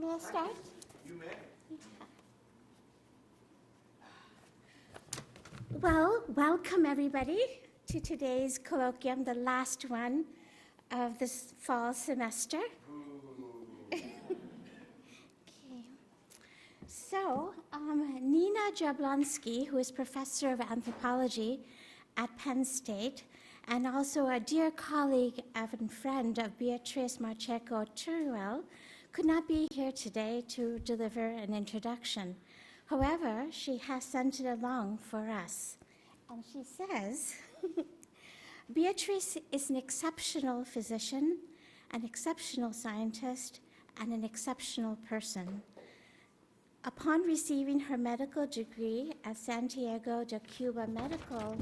May I start? You may. Well, welcome everybody to today's colloquium, the last one of this fall semester. Okay. So, Nina Jablonski, who is professor of anthropology at Penn State, and also a dear colleague and friend of Beatriz Marcheco-Teruel, could not be here today to deliver an introduction. However, she has sent it along for us. And she says, Beatriz is an exceptional physician, an exceptional scientist, and an exceptional person. Upon receiving her medical degree at Santiago de Cuba Medical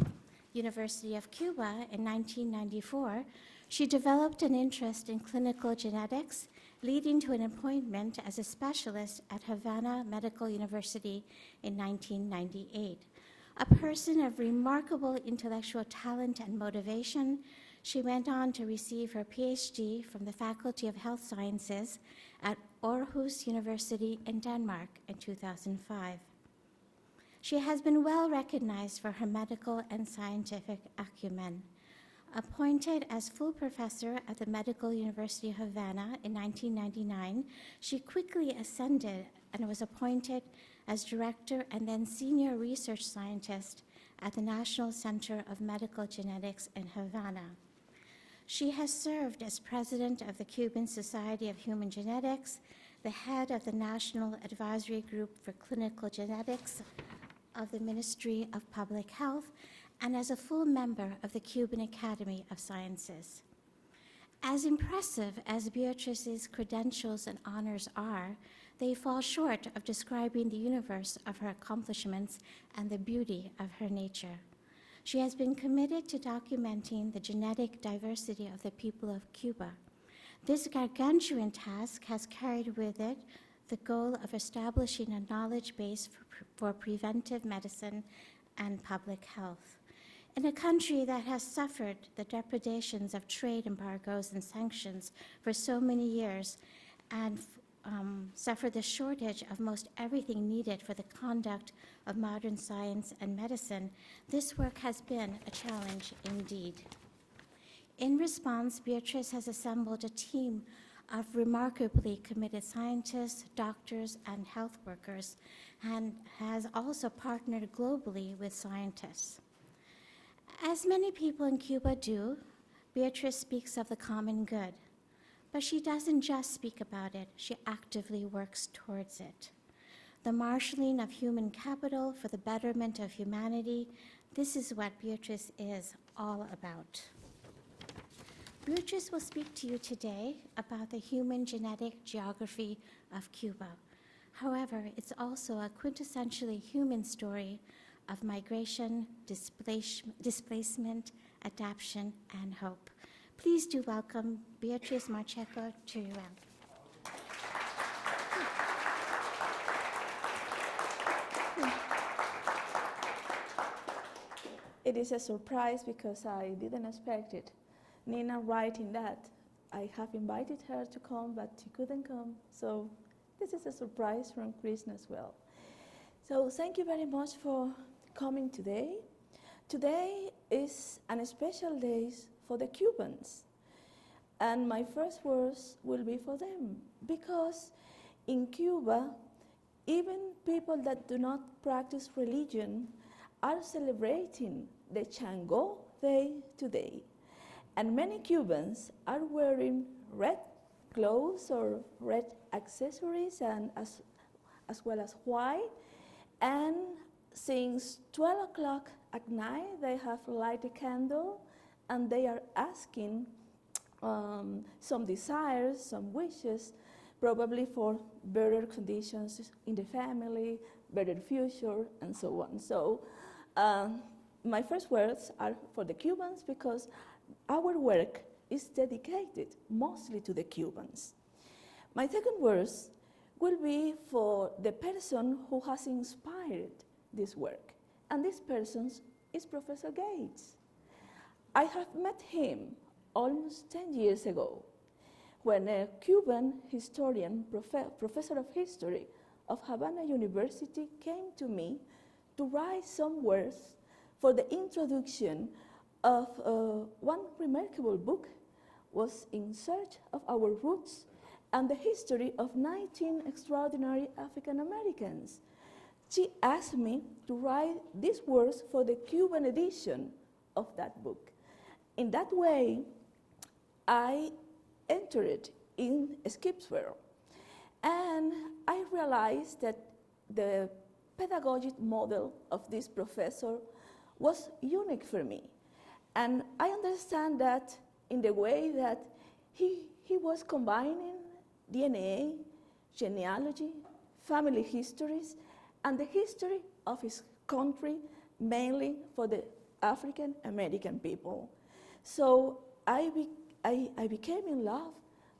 University of Cuba in 1994, she developed an interest in clinical genetics, leading to an appointment as a specialist at Havana Medical University in 1998. A person of remarkable intellectual talent and motivation, she went on to receive her PhD from the Faculty of Health Sciences at Aarhus University in Denmark in 2005. She has been well recognized for her medical and scientific acumen. Appointed as full professor at the Medical University of Havana in 1999, she quickly ascended and was appointed as director and then senior research scientist at the National Center of Medical Genetics in Havana. She has served as president of the Cuban Society of Human Genetics, the head of the National Advisory Group for Clinical Genetics of the Ministry of Public Health, and as a full member of the Cuban Academy of Sciences. As impressive as Beatriz's credentials and honors are, they fall short of describing the universe of her accomplishments and the beauty of her nature. She has been committed to documenting the genetic diversity of the people of Cuba. This gargantuan task has carried with it the goal of establishing a knowledge base for preventive medicine and public health. In a country that has suffered the depredations of trade embargoes and sanctions for so many years and suffered the shortage of most everything needed for the conduct of modern science and medicine, this work has been a challenge indeed. In response, Beatriz has assembled a team of remarkably committed scientists, doctors, and health workers, and has also partnered globally with scientists. As many people in Cuba do, Beatriz speaks of the common good, but she doesn't just speak about it, she actively works towards it. The marshaling of human capital for the betterment of humanity, this is what Beatriz is all about. Beatriz will speak to you today about the human genetic geography of Cuba. However, it's also a quintessentially human story of migration, displacement, adaptation, and hope. Please do welcome Beatriz Marcheco-Teruel. It is a surprise because I didn't expect it. Nina writing that. I have invited her to come, but she couldn't come. So this is a surprise from Chris as well. So thank you very much for coming today. Today is a special day for the Cubans. And my first words will be for them, because in Cuba, even people that do not practice religion are celebrating the Chango Day today. And many Cubans are wearing red clothes or red accessories, and as well as white. And since 12 o'clock at night, they have lighted a candle, and they are asking some desires, some wishes, probably for better conditions in the family, better future, and so on. So my first words are for the Cubans, because our work is dedicated mostly to the Cubans. My second words will be for the person who has inspired this work, and this person is Professor Gates. I have met him almost 10 years ago when a Cuban historian, professor of history of Havana University, came to me to write some words for the introduction of one remarkable book, was In Search of Our Roots and the History of 19 Extraordinary African Americans. She asked me to write these words for the Cuban edition of that book. In that way, I entered in Skip's world, and I realized that the pedagogic model of this professor was unique for me. And I understand that in the way that he was combining DNA, genealogy, family histories, and the history of his country, mainly for the African American people. So I became in love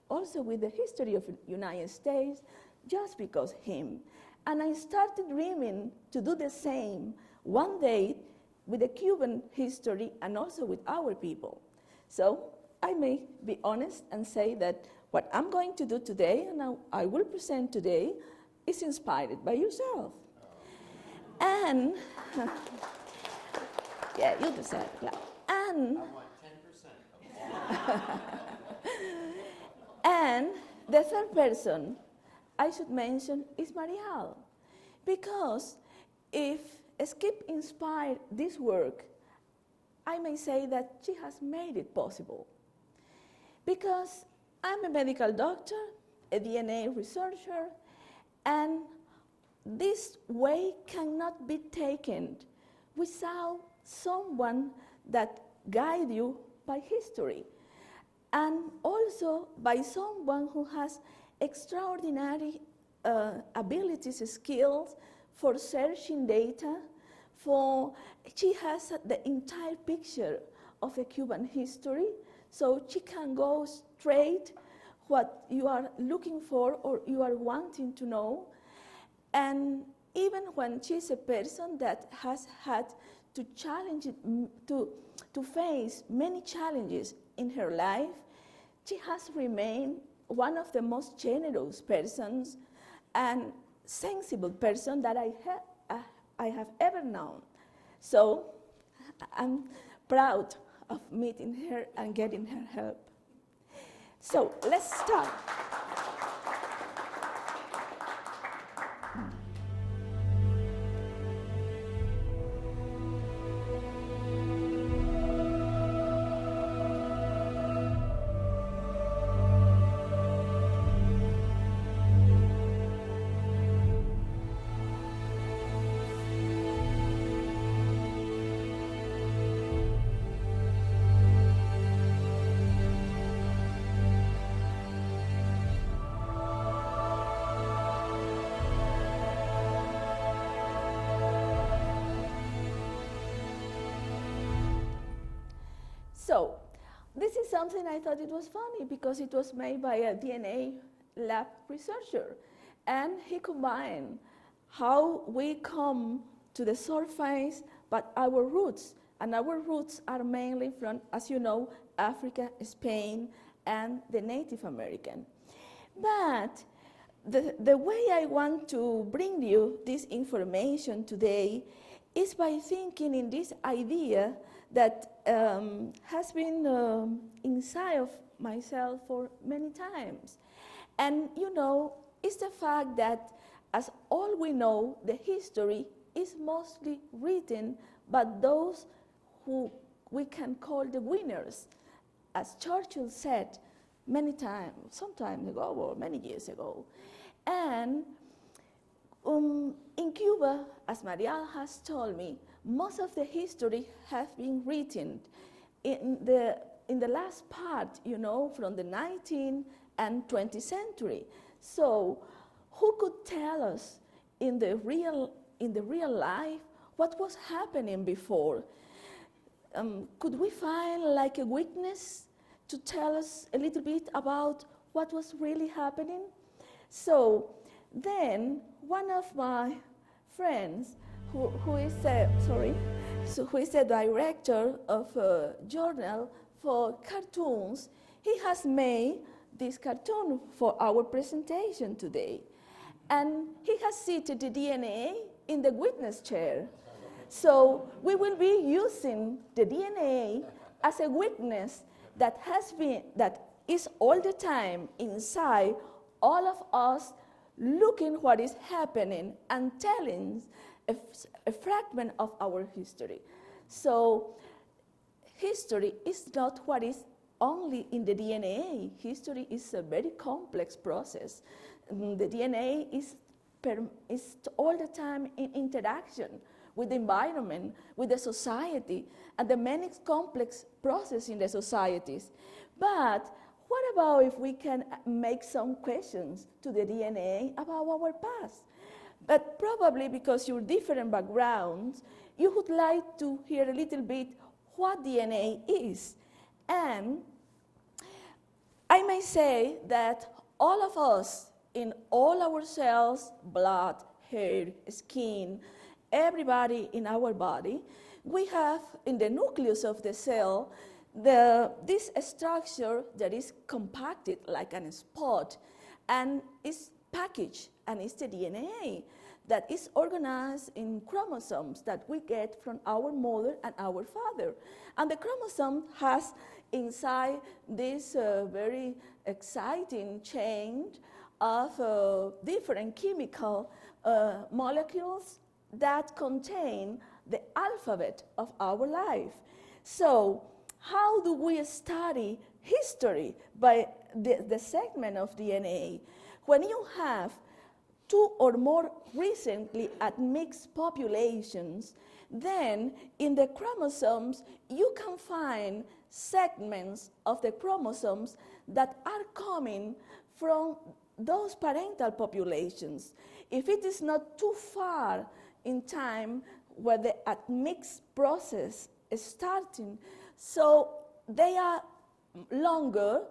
also with the history of the United States just because him. And I started dreaming to do the same one day with the Cuban history and also with our people. So I may be honest and say that what I'm going to do today and I will present today is inspired by yourself. And, yeah, you deserve that. And, I want 10%. and the third person I should mention is Marielle, because if Skip inspired this work, I may say that she has made it possible. Because I'm a medical doctor, a DNA researcher, and this way cannot be taken without someone that guide you by history, and also by someone who has extraordinary abilities, skills for searching data. She has the entire picture of a Cuban history, so she can go straight what you are looking for or you are wanting to know. And even when she's a person that has had to to face many challenges in her life, she has remained one of the most generous persons and sensible person that I have ever known. So I'm proud of meeting her and getting her help. So let's start. So this is something I thought it was funny because it was made by a DNA lab researcher. And he combined how we come to the surface, but our roots. And our roots are mainly from, as you know, Africa, Spain, and the Native American. But the way I want to bring you this information today is by thinking in this idea that has been inside of myself for many times. And you know, it's the fact that as all we know, the history is mostly written by those who we can call the winners. As Churchill said many times, some time ago or many years ago. And in Cuba, as Marielle has told me, most of the history has been written in the last part, you know, from the 19th and 20th century. So who could tell us in the real life what was happening before? Could we find like a witness to tell us a little bit about what was really happening? So then one of my friends, who is the director of a journal for cartoons, he has made this cartoon for our presentation today. And he has seated the DNA in the witness chair. So we will be using the DNA as a witness that is all the time inside all of us, looking what is happening and telling a fragment of our history. So history is not what is only in the DNA. History is a very complex process. The DNA is all the time in interaction with the environment, with the society, and the many complex processes in the societies. But what about if we can make some questions to the DNA about our past? But probably because your different backgrounds, you would like to hear a little bit what DNA is. And I may say that all of us, in all our cells, blood, hair, skin, everybody in our body, we have in the nucleus of the cell this structure that is compacted like a spot and is packaged, and it's the DNA that is organized in chromosomes that we get from our mother and our father. And the chromosome has inside this very exciting chain of different chemical molecules that contain the alphabet of our life. So how do we study history? By the segment of DNA. When you have two or more recently admixed populations, then in the chromosomes you can find segments of the chromosomes that are coming from those parental populations. If it is not too far in time where the admixed process is starting, so they are longer,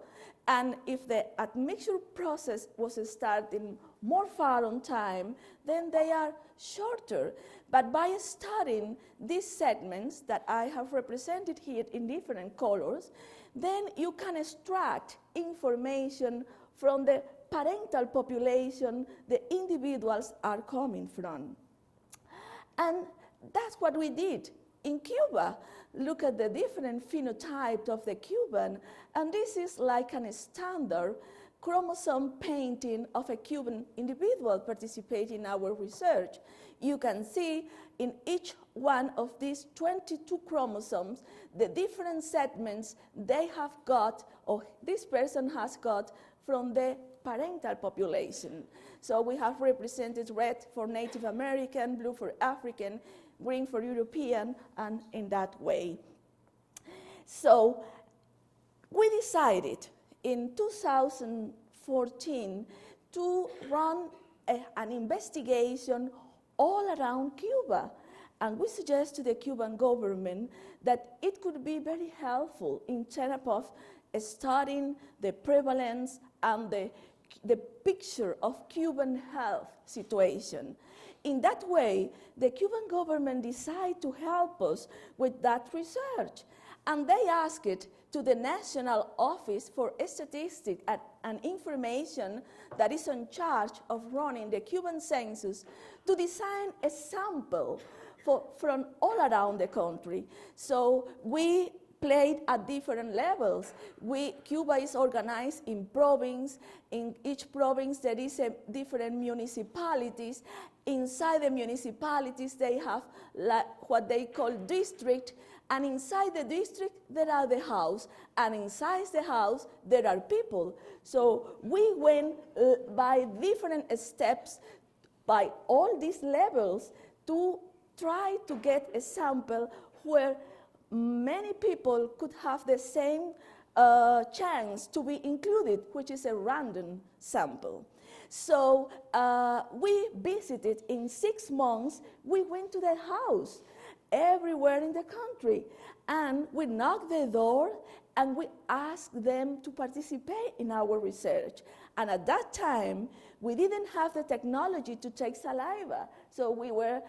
and if the admixture process was starting more far on time, then they are shorter. But by studying these segments that I have represented here in different colors, then you can extract information from the parental population the individuals are coming from. And that's what we did in Cuba. Look at the different phenotype of the Cuban, and this is like a standard chromosome painting of a Cuban individual participating in our research. You can see in each one of these 22 chromosomes the different segments they have got, or this person has got, from the parental population. So we have represented red for Native American, blue for African, green for European, and in that way. So we decided in 2014 to run an investigation all around Cuba. And we suggest to the Cuban government that it could be very helpful in terms of studying the prevalence and the picture of Cuban health situation. In that way, the Cuban government decided to help us with that research. And they asked it to the National Office for Statistics and Information that is in charge of running the Cuban census to design a sample from all around the country. So we played at different levels. Cuba is organized in provinces. In each province there is different municipalities. Inside the municipalities they have what they call district, and inside the district there are the house, and inside the house there are people. So we went by different steps by all these levels to try to get a sample where many people could have the same chance to be included, which is a random sample. So we visited in 6 months, we went to the house everywhere in the country, and we knocked the door and we asked them to participate in our research. And at that time, we didn't have the technology to take saliva, so we were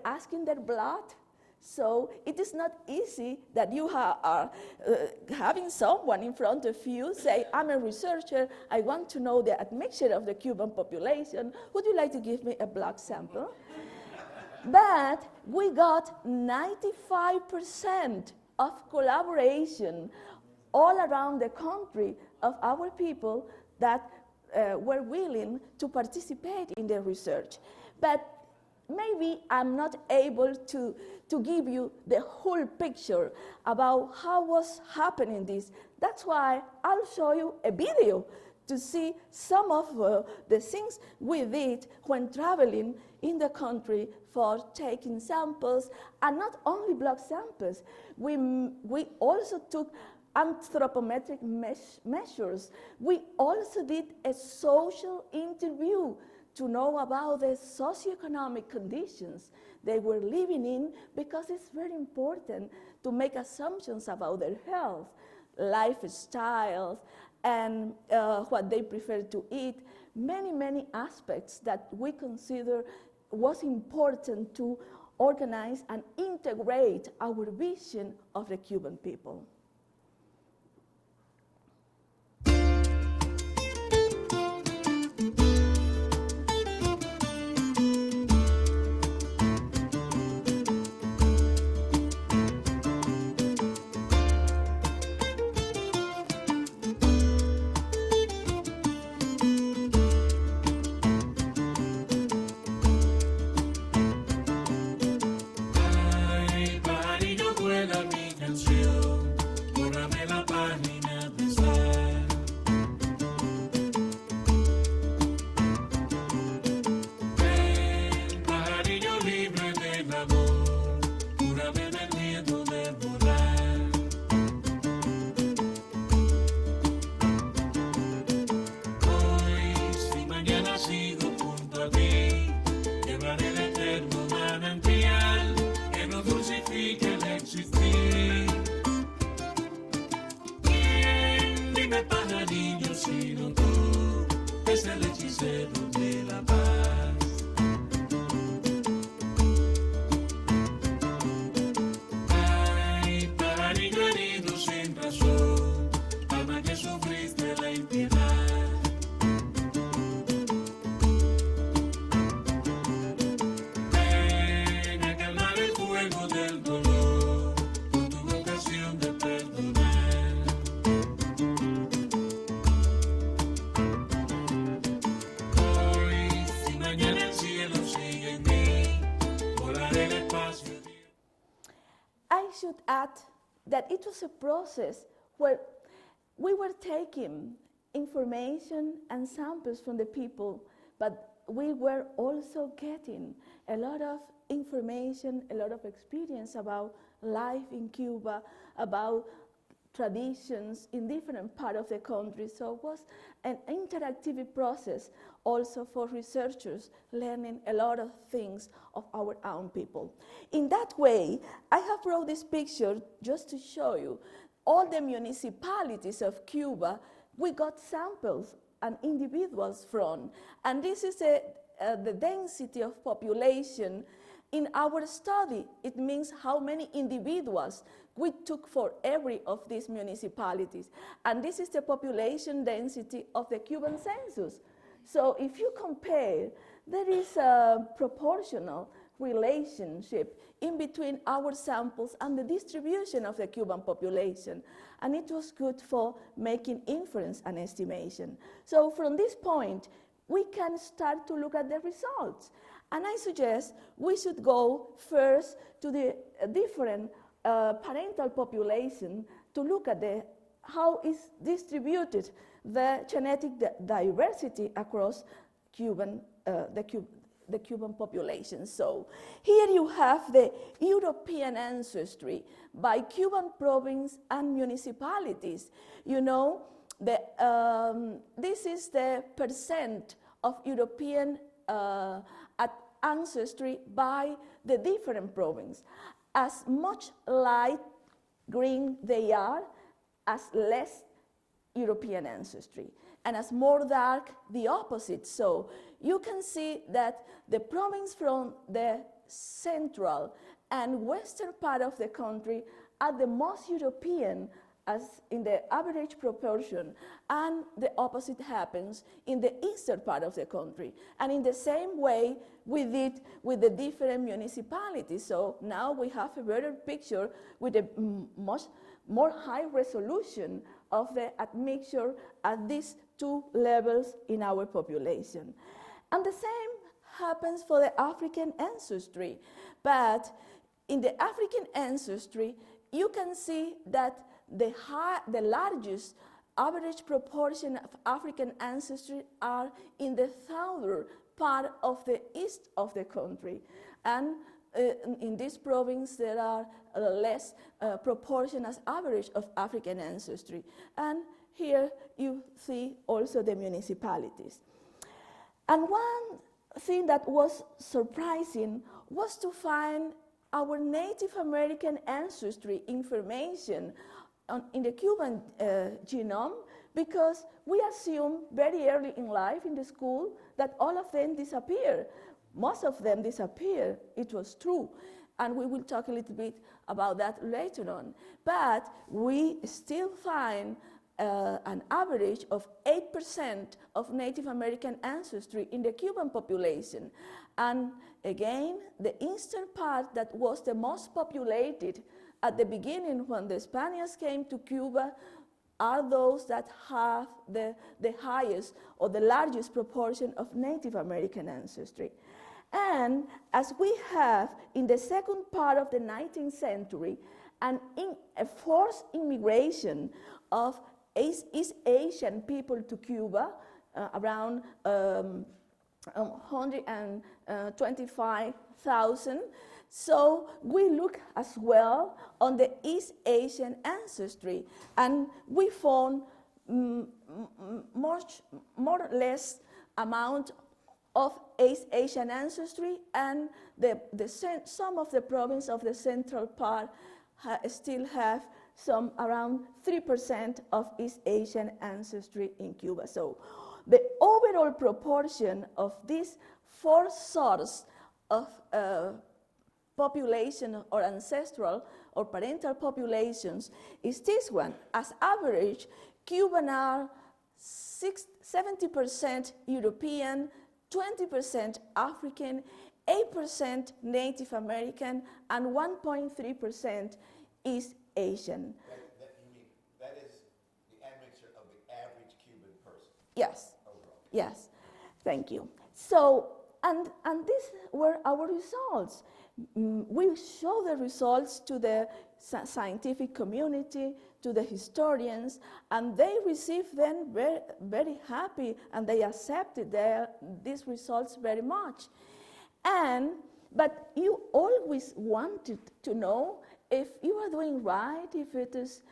asking their blood So it is not easy that you are having someone in front of you say, I'm a researcher, I want to know the admixture of the Cuban population. Would you like to give me a blood sample? But we got 95% of collaboration all around the country of our people that were willing to participate in the research. But maybe I'm not able to give you the whole picture about how was happening this. That's why I'll show you a video to see some of the things we did when traveling in the country for taking samples, and not only blood samples. We also took anthropometric measures. We also did a social interview to know about the socioeconomic conditions they were living in, because it's very important to make assumptions about their health, lifestyles, and what they prefer to eat, many aspects that we consider was important to organize and integrate our vision of the Cuban people. I should add that it was a process where we were taking information and samples from the people, but we were also getting a lot of information, a lot of experience about life in Cuba, about traditions in different parts of the country. So it was an interactive process also for researchers learning a lot of things of our own people. In that way, I have brought this picture just to show you all the municipalities of Cuba we got samples and individuals from. And this is the density of population in our study. It means how many individuals we took for every of these municipalities. And this is the population density of the Cuban census. So if you compare, there is a proportional relationship in between our samples and the distribution of the Cuban population. And it was good for making inference and estimation. So from this point, we can start to look at the results. And I suggest we should go first to the different parental population to look at how is distributed the genetic diversity across the Cuban population. So here you have the European ancestry by Cuban province and municipalities. You know, this is the percent of European ancestry by the different provinces. As much light green they are, as less European ancestry. And as more dark, the opposite. So you can see that the province from the central and western part of the country are the most European as in the average proportion, and the opposite happens in the eastern part of the country. And in the same way we did with the different municipalities. So now we have a better picture with a much more high resolution of the admixture at these two levels in our population. And the same happens for the African ancestry. But in the African ancestry, you can see that the largest average proportion of African ancestry are in the southern part of the east of the country. And in this province, there are less proportion as average of African ancestry. And here you see also the municipalities. And one thing that was surprising was to find our Native American ancestry information in the Cuban genome, because we assume very early in life in the school that all of them disappear. Most of them disappear. It was true. And we will talk a little bit about that later on. But we still find an average of 8% of Native American ancestry in the Cuban population. And again, the eastern part that was the most populated at the beginning when the Spaniards came to Cuba are those that have the highest or the largest proportion of Native American ancestry. And as we have in the second part of the 19th century a forced immigration of East Asian people to Cuba, around 125,000. So we look as well on the East Asian ancestry, and we found more or less amount of East Asian ancestry, and some of the province of the central part still have some around 3% of East Asian ancestry in Cuba. So the overall proportion of these four sources of population or ancestral or parental populations is this one. As average, Cuban are 70% European, 20% African, 8% Native American, and 1.3% East Asian. You mean that is the admixture of the average Cuban person? Yes. Overall. Yes. Thank you. So, and these were our results. We show the results to the scientific community, to the historians, and they received them very, very happy, and they accepted these results very much. But you always wanted to know if you are doing right, if it is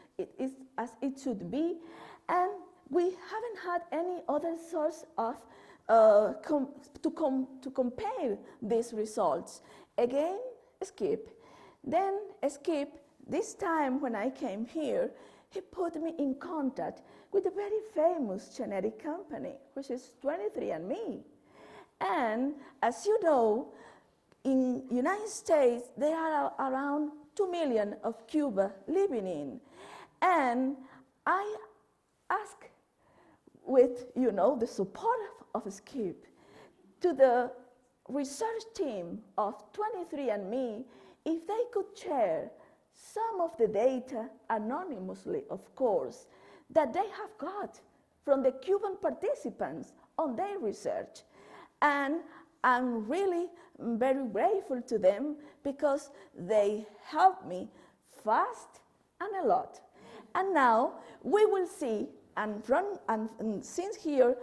as it should be, and we haven't had any other source of to compare these results. Again, skip. Then skip. This time when I came here, he put me in contact with a very famous genetic company, which is 23andMe. And as you know, in United States, there are around 2 million of Cuba living in. And I asked with, the support of Skip to the research team of 23andMe if they could share some of the data, anonymously of course, that they have got from the Cuban participants on their research. And I'm really very grateful to them because they helped me fast and a lot. And now we will see, and since here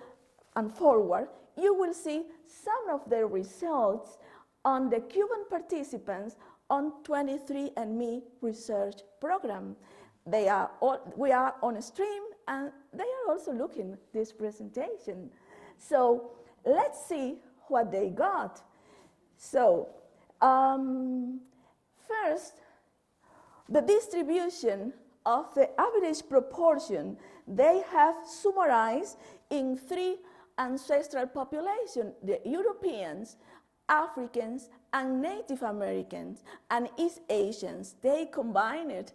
and forward, you will see some of the results on the Cuban participants on 23andMe research program. We are on a stream, and they are also looking this presentation. So let's see what they got. So first, the distribution of the average proportion they have summarized in 3 ancestral population, the Europeans, Africans, and Native Americans, and East Asians. They combined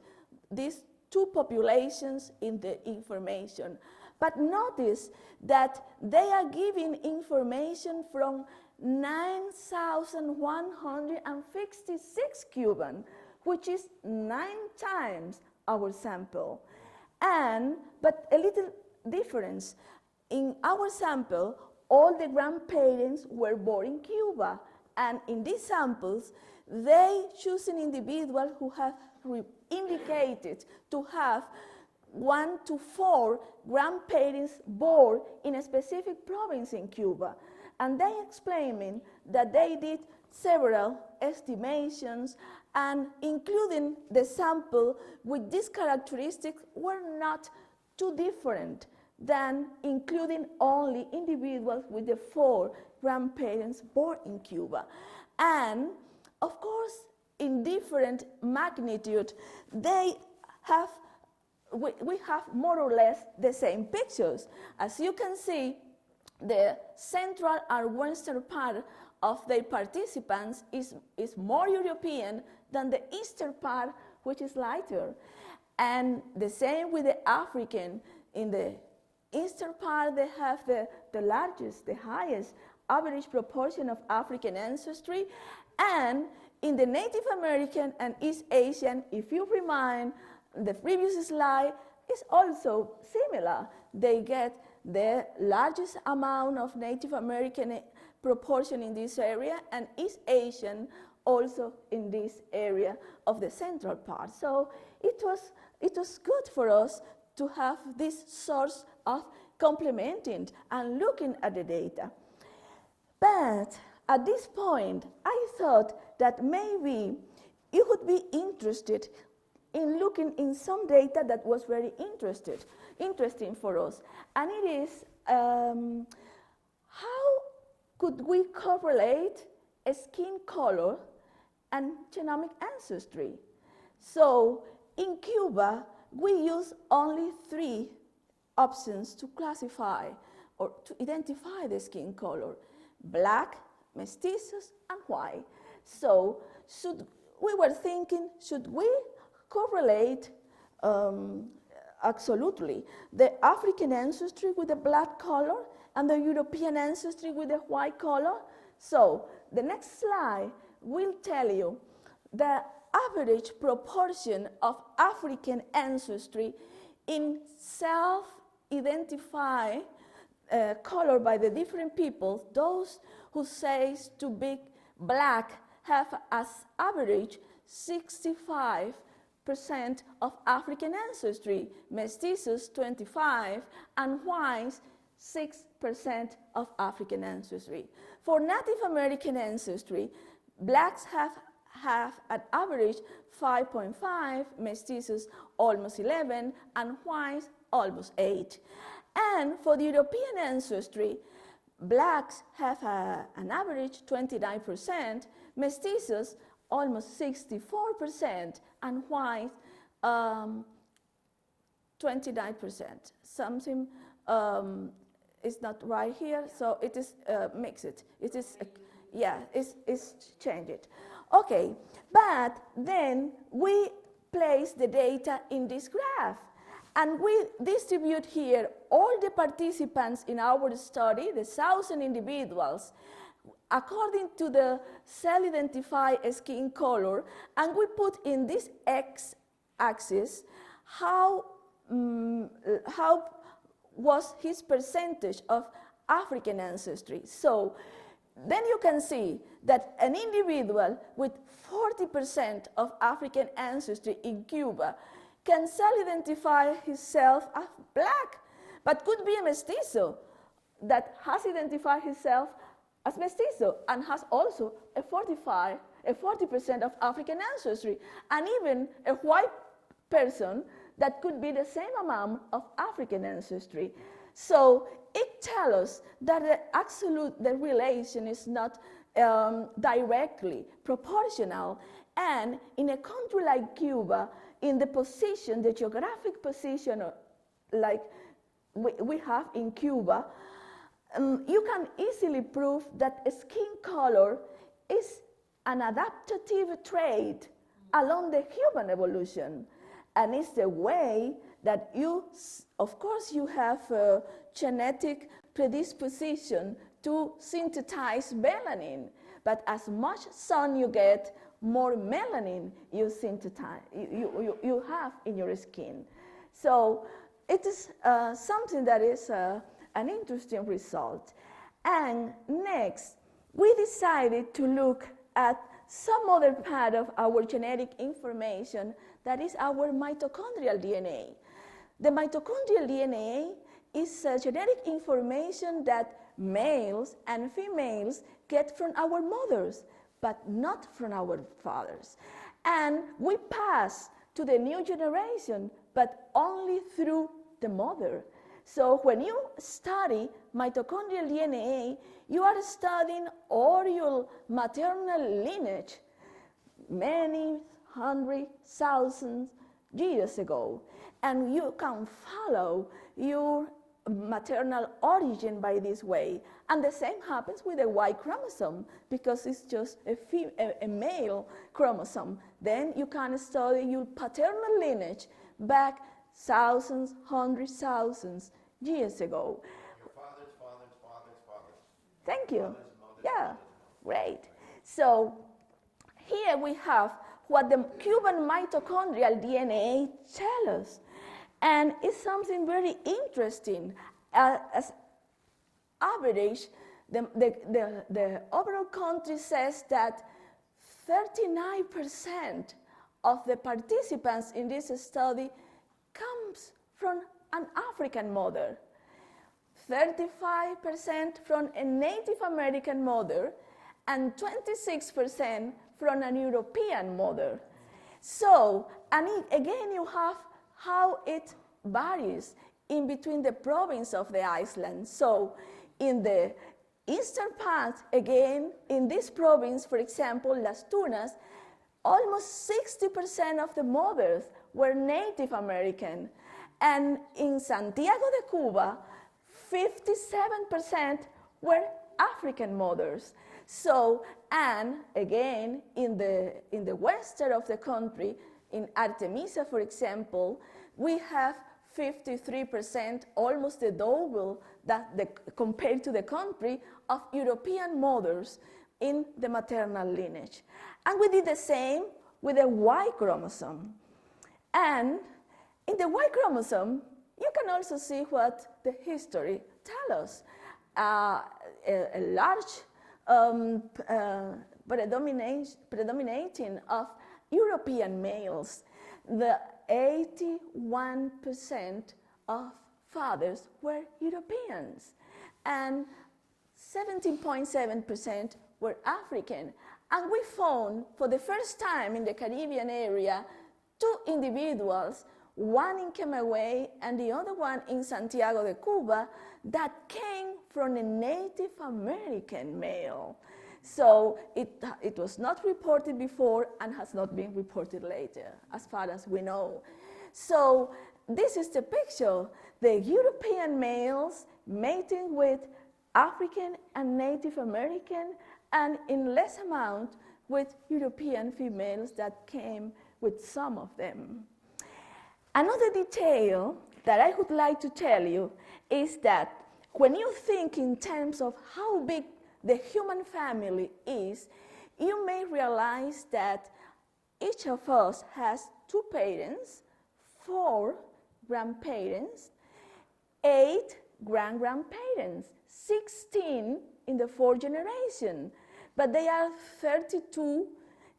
these two populations in the information. But notice that they are giving information from 9,156 Cuban, which is 9 times our sample. But a little difference. In our sample, all the grandparents were born in Cuba. And in these samples, they choose an individual who have indicated to have 1 to 4 grandparents born in a specific province in Cuba. And they explaining that they did several estimations, and including the sample with these characteristics were not too different than including only individuals with the 4 grandparents born in Cuba. And of course, in different magnitude, we have more or less the same pictures. As you can see, the central and western part of the participants is more European than the eastern part, which is lighter. And the same with the African. In the eastern part, they have the largest, the highest average proportion of African ancestry. And in the Native American and East Asian, if you remind the previous slide, is also similar. They get the largest amount of Native American proportion in this area, and East Asian also in this area of the central part. So it was good for us to have this source of complementing and looking at the data. But at this point, I thought that maybe you would be interested in looking in some data that was very interesting for us. And it is, how could we correlate a skin color and genomic ancestry? So in Cuba, we use only 3 options to classify or to identify the skin color: black, mestizos, and white. So we were thinking, should we correlate absolutely the African ancestry with the black color and the European ancestry with the white color? So the next slide will tell you the average proportion of African ancestry in self-identified color by the different peoples. Those who say to be black have as average 65% of African ancestry, mestizos 25%, and whites 6% of African ancestry. For Native American ancestry, blacks have an average 5.5, mestizos almost 11, and whites almost 8. And for the European ancestry, blacks have an average 29%, mestizos almost 64%, and whites 29%. Something is not right here, so it is mixed. It is, it's changed. Okay, but then we place the data in this graph, and we distribute here all the participants in our study, the 1,000 individuals, according to the self-identified skin color, and we put in this x-axis how was his percentage of African ancestry. So then you can see that an individual with 40% of African ancestry in Cuba can self-identify himself as black, but could be a mestizo that has identified himself as mestizo and has also a 40% of African ancestry, and even a white person that could be the same amount of African ancestry. So it tells us that the relation is not directly proportional. And in a country like Cuba, in the position, the geographic position like we have in Cuba, you can easily prove that skin color is an adaptive trait along the human evolution. And it's the way that you, of course, you have a genetic predisposition to synthesize melanin. But as much sun you get, more melanin you synthesize, you have in your skin. So it is something that is an interesting result. And next, we decided to look at some other part of our genetic information, that is our mitochondrial DNA. The mitochondrial DNA is genetic information that males and females get from our mothers, but not from our fathers. And we pass to the new generation, but only through the mother. So when you study mitochondrial DNA, you are studying all your maternal lineage many hundred thousand years ago. And you can follow your maternal origin by this way. And the same happens with the Y chromosome, because it's just a male chromosome. Then you can study your paternal lineage back thousands, hundreds, thousands years ago. Your father's father's father's father. Thank you. Mother's Yeah, great. So here we have what the Cuban mitochondrial DNA tells us. And it's something very interesting. As average, the overall country says that 39% of the participants in this study comes from an African mother, 35% from a Native American mother, and 26% from an European mother. So, and again, you have how it varies in between the province of the island. So, in the eastern part, again, in this province, for example, Las Tunas, almost 60% of the mothers were Native American. And in Santiago de Cuba, 57% were African mothers. So, and again, in the western of the country, in Artemisa, for example, we have 53%, almost the double compared to the country, of European mothers in the maternal lineage. And we did the same with the Y chromosome. And in the Y chromosome, you can also see what the history tells us. A large predominating of European males. The 81% of fathers were Europeans, and 17.7% were African. And we found, for the first time in the Caribbean area, two individuals, one in Camagüey and the other one in Santiago de Cuba, that came from a Native American male. So it was not reported before and has not been reported later, as far as we know. So this is the picture. The European males mating with African and Native American, and in less amount with European females that came with some of them. Another detail that I would like to tell you is that when you think in terms of how big the human family is, you may realize that each of us has 2 parents, 4 grandparents, 8 grand-grandparents, 16 in the 4th generation, but they are 32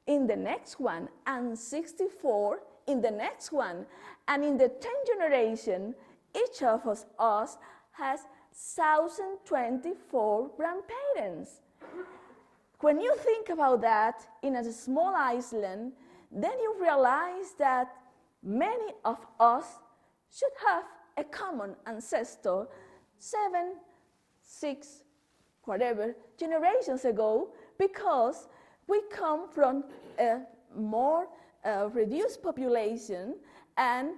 in the next one and 64 in the next one. And in the 10th generation, each of us has 1,024 grandparents. When you think about that in a small island, then you realize that many of us should have a common ancestor 7, 6, whatever generations ago, because we come from a more reduced population, and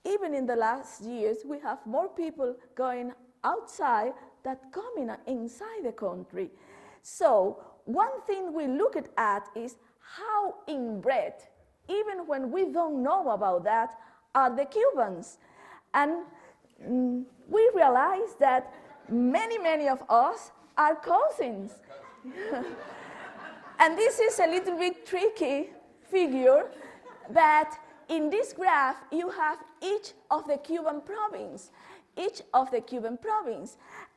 even in the last years we have more people going outside that come inside the country. So one thing we look at is how inbred, even when we don't know about that, are the Cubans. And we realize that many of us are cousins. And this is a little bit tricky figure, but in this graph you have each of the Cuban province,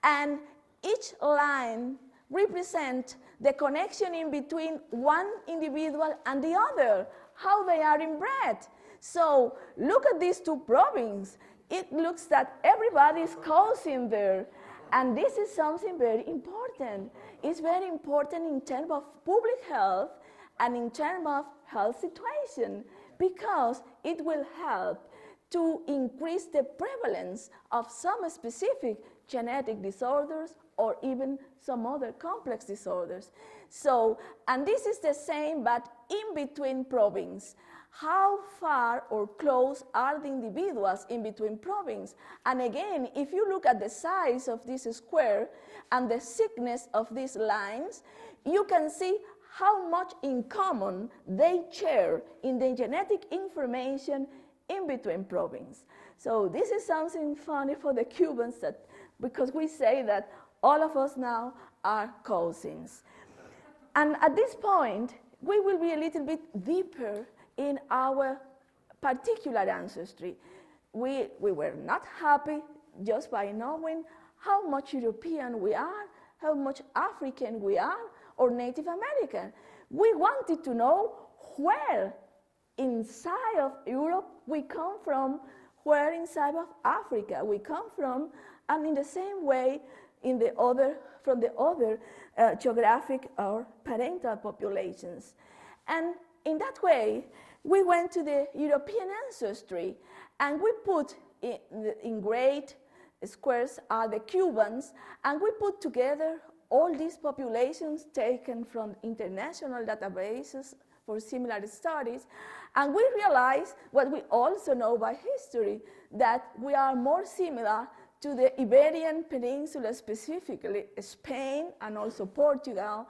and each line represents the connection in between one individual and the other, how they are inbred. So look at these two provinces. It looks that everybody is cousin there. And this is something very important. It's very important in terms of public health and in terms of health situation, because it will help to increase the prevalence of some specific genetic disorders or even some other complex disorders. So, and this is the same, but in between provinces. How far or close are the individuals in between provinces? And again, if you look at the size of this square and the thickness of these lines, you can see how much in common they share in the genetic information in between provinces. So this is something funny for the Cubans, that, because we say that all of us now are cousins. And at this point, we will be a little bit deeper in our particular ancestry. We were not happy just by knowing how much European we are, how much African we are, or Native American. We wanted to know where inside of Europe we come from, where inside of Africa we come from, and in the same way from the other geographic or parental populations. And in that way, we went to the European ancestry, and we put in great squares are the Cubans, and we put together all these populations taken from international databases for similar studies, and we realized what we also know by history, that we are more similar to the Iberian Peninsula, specifically Spain and also Portugal,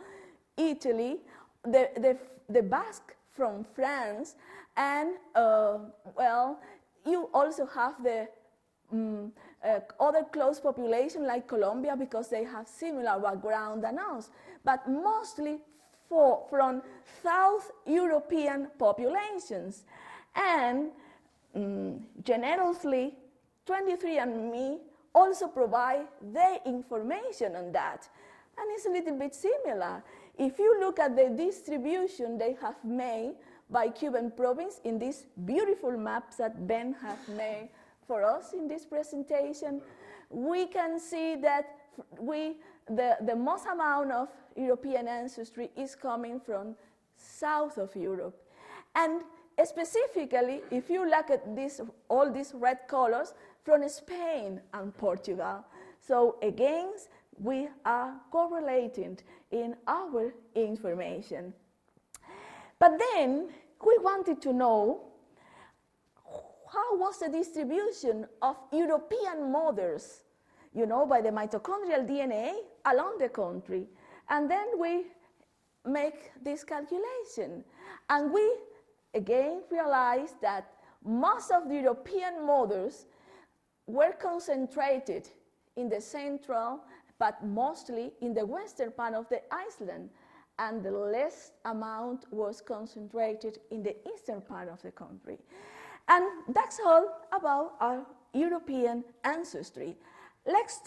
Italy, the Basque from France, and well, you also have the other close population like Colombia, because they have similar background than us, but mostly from South European populations. And generously, 23andMe also provide their information on that. And it's a little bit similar. If you look at the distribution they have made by Cuban province in these beautiful maps that Ben has made for us in this presentation, we can see that the most amount of European ancestry is coming from south of Europe. And specifically, if you look at all these red colors, from Spain and Portugal. So again, we are correlating in our information. But then we wanted to know how was the distribution of European mothers, by the mitochondrial DNA along the country. And then we make this calculation. And we again realized that most of the European mothers were concentrated in the central, but mostly in the western part of the island, and the less amount was concentrated in the eastern part of the country. And that's all about our European ancestry. Let's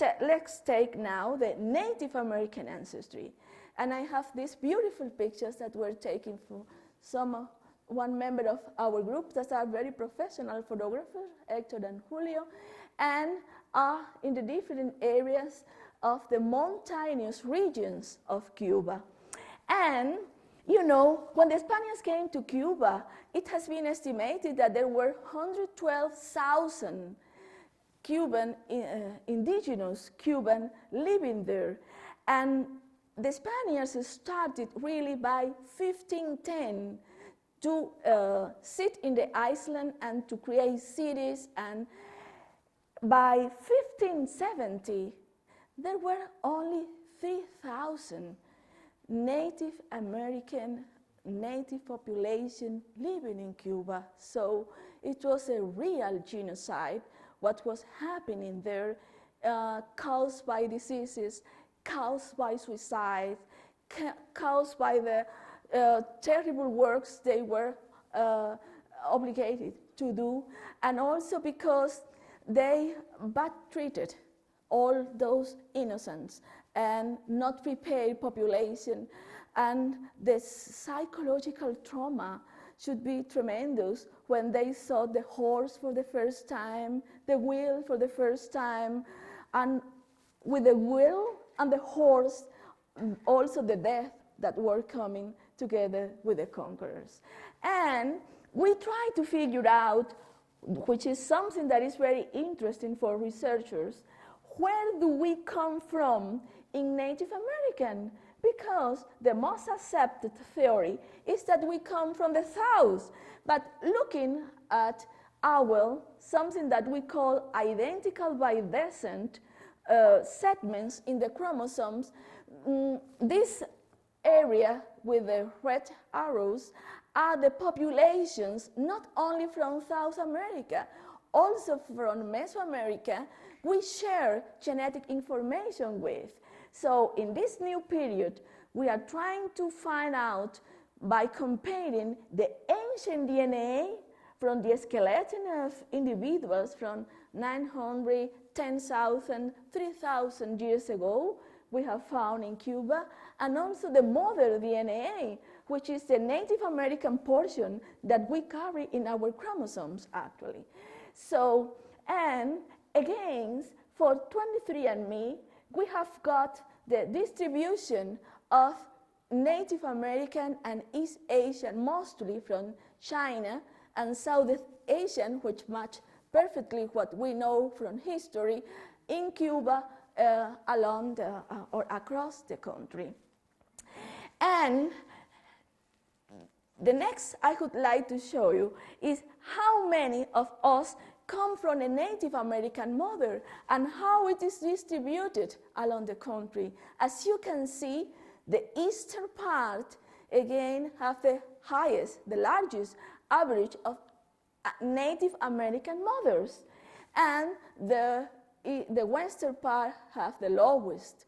take now the Native American ancestry. And I have these beautiful pictures that were taken for one member of our group that are very professional photographers, Hector and Julio, and are in the different areas of the mountainous regions of Cuba. And, when the Spaniards came to Cuba, it has been estimated that there were 112,000 indigenous Cuban living there. And the Spaniards started really by 1510 to sit in the island and to create cities. And by 1570, there were only 3,000 Native American native population living in Cuba. So it was a real genocide, what was happening there, caused by diseases, caused by suicide, caused by the terrible works they were obligated to do, and also because they bad treated all those innocents and not prepared population. And the psychological trauma should be tremendous when they saw the horse for the first time, the wheel for the first time, and with the wheel and the horse, also the death that were coming together with the conquerors. And we try to figure out, which is something that is very interesting for researchers, where do we come from in Native American? Because the most accepted theory is that we come from the south. But looking at our, something that we call identical by descent segments in the chromosomes, this area with the red arrows are the populations not only from South America, also from Mesoamerica, we share genetic information with. So in this new period, we are trying to find out by comparing the ancient DNA from the skeleton of individuals from 900, 10,000, 3,000 years ago, we have found in Cuba, and also the modern DNA, which is the Native American portion that we carry in our chromosomes, actually. So, and again, for 23andMe, we have got the distribution of Native American and East Asian, mostly from China, and Southeast Asian, which match perfectly what we know from history, in Cuba, along the, or across the country. And the next I would like to show you is how many of us come from a Native American mother and how it is distributed along the country. As you can see, the eastern part, again, have the highest, the largest average of Native American mothers. And the western part have the lowest.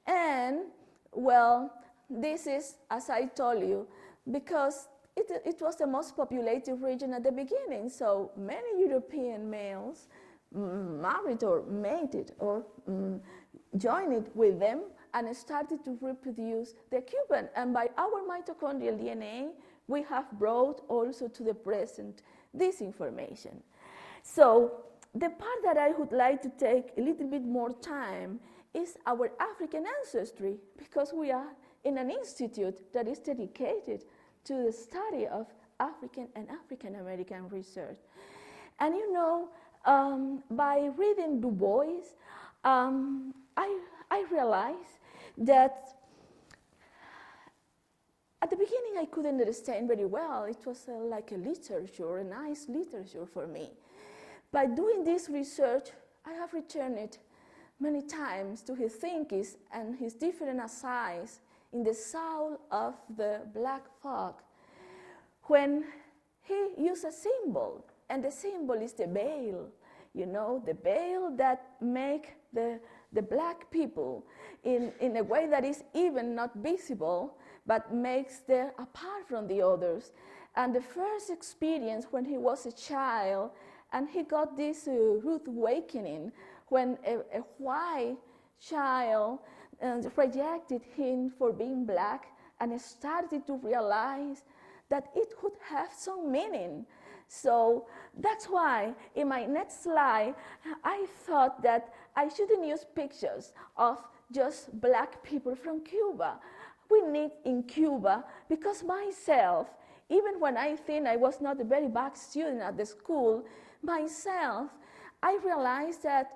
And, well, this is, as I told you, because it was the most populated region at the beginning, so many European males married or mated or joined with them and started to reproduce the Cuban. And by our mitochondrial DNA, we have brought also to the present this information. So the part that I would like to take a little bit more time is our African ancestry, because we are in an institute that is dedicated to the study of African and African American research. And you know, by reading Du Bois, I realized that at the beginning I couldn't understand very well. It was like a literature, a nice literature for me. By doing this research, I have returned many times to his thinkings and his different asides in the soul of the black folk, when he used a symbol, and the symbol is the veil, you know, the veil that make the black people in a way that is even not visible, but makes them apart from the others. And the first experience when he was a child, and he got this rude awakening when a white child rejected him for being black and started to realize that it could have some meaning. So that's why in my next slide, I thought that I shouldn't use pictures of just black people from Cuba. We need in Cuba, because myself, even when I think I was not a very bad student at the school, myself, I realized that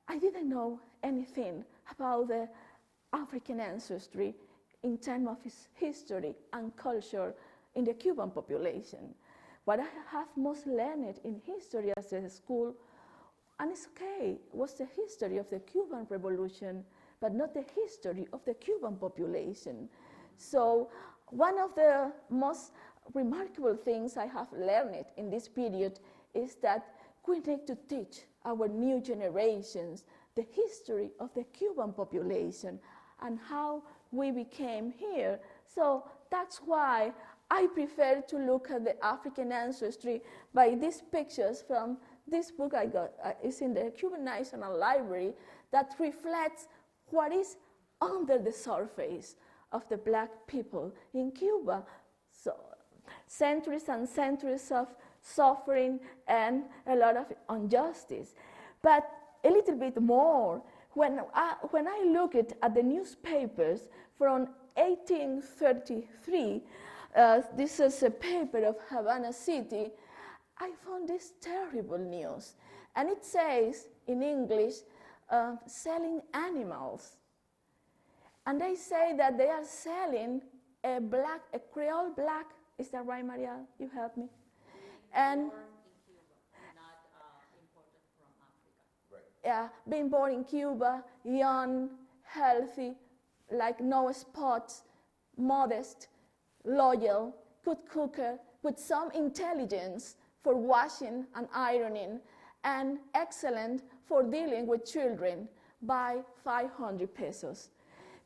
I didn't know anything about the African ancestry in terms of its history and culture in the Cuban population. What I have most learned in history as a school, and it's okay, was the history of the Cuban Revolution, but not the history of the Cuban population. So one of the most remarkable things I have learned in this period is that we need to teach our new generations the history of the Cuban population and how we became here. So that's why I prefer to look at the African ancestry by these pictures from this book I got. It's in the Cuban National Library that reflects what is under the surface of the black people in Cuba. So centuries and centuries of suffering and a lot of injustice. But a little bit more, when I look at the newspapers from 1833, this is a paper of Havana City, I found this terrible news. And it says in English, selling animals. And they say that they are selling a Creole black, is that right, Maria? You help me? And born in Cuba, not imported from Africa. Right. being born in Cuba, young, healthy, like no spots, modest, loyal, good cooker, with some intelligence for washing and ironing, and excellent for dealing with children, by 500 pesos.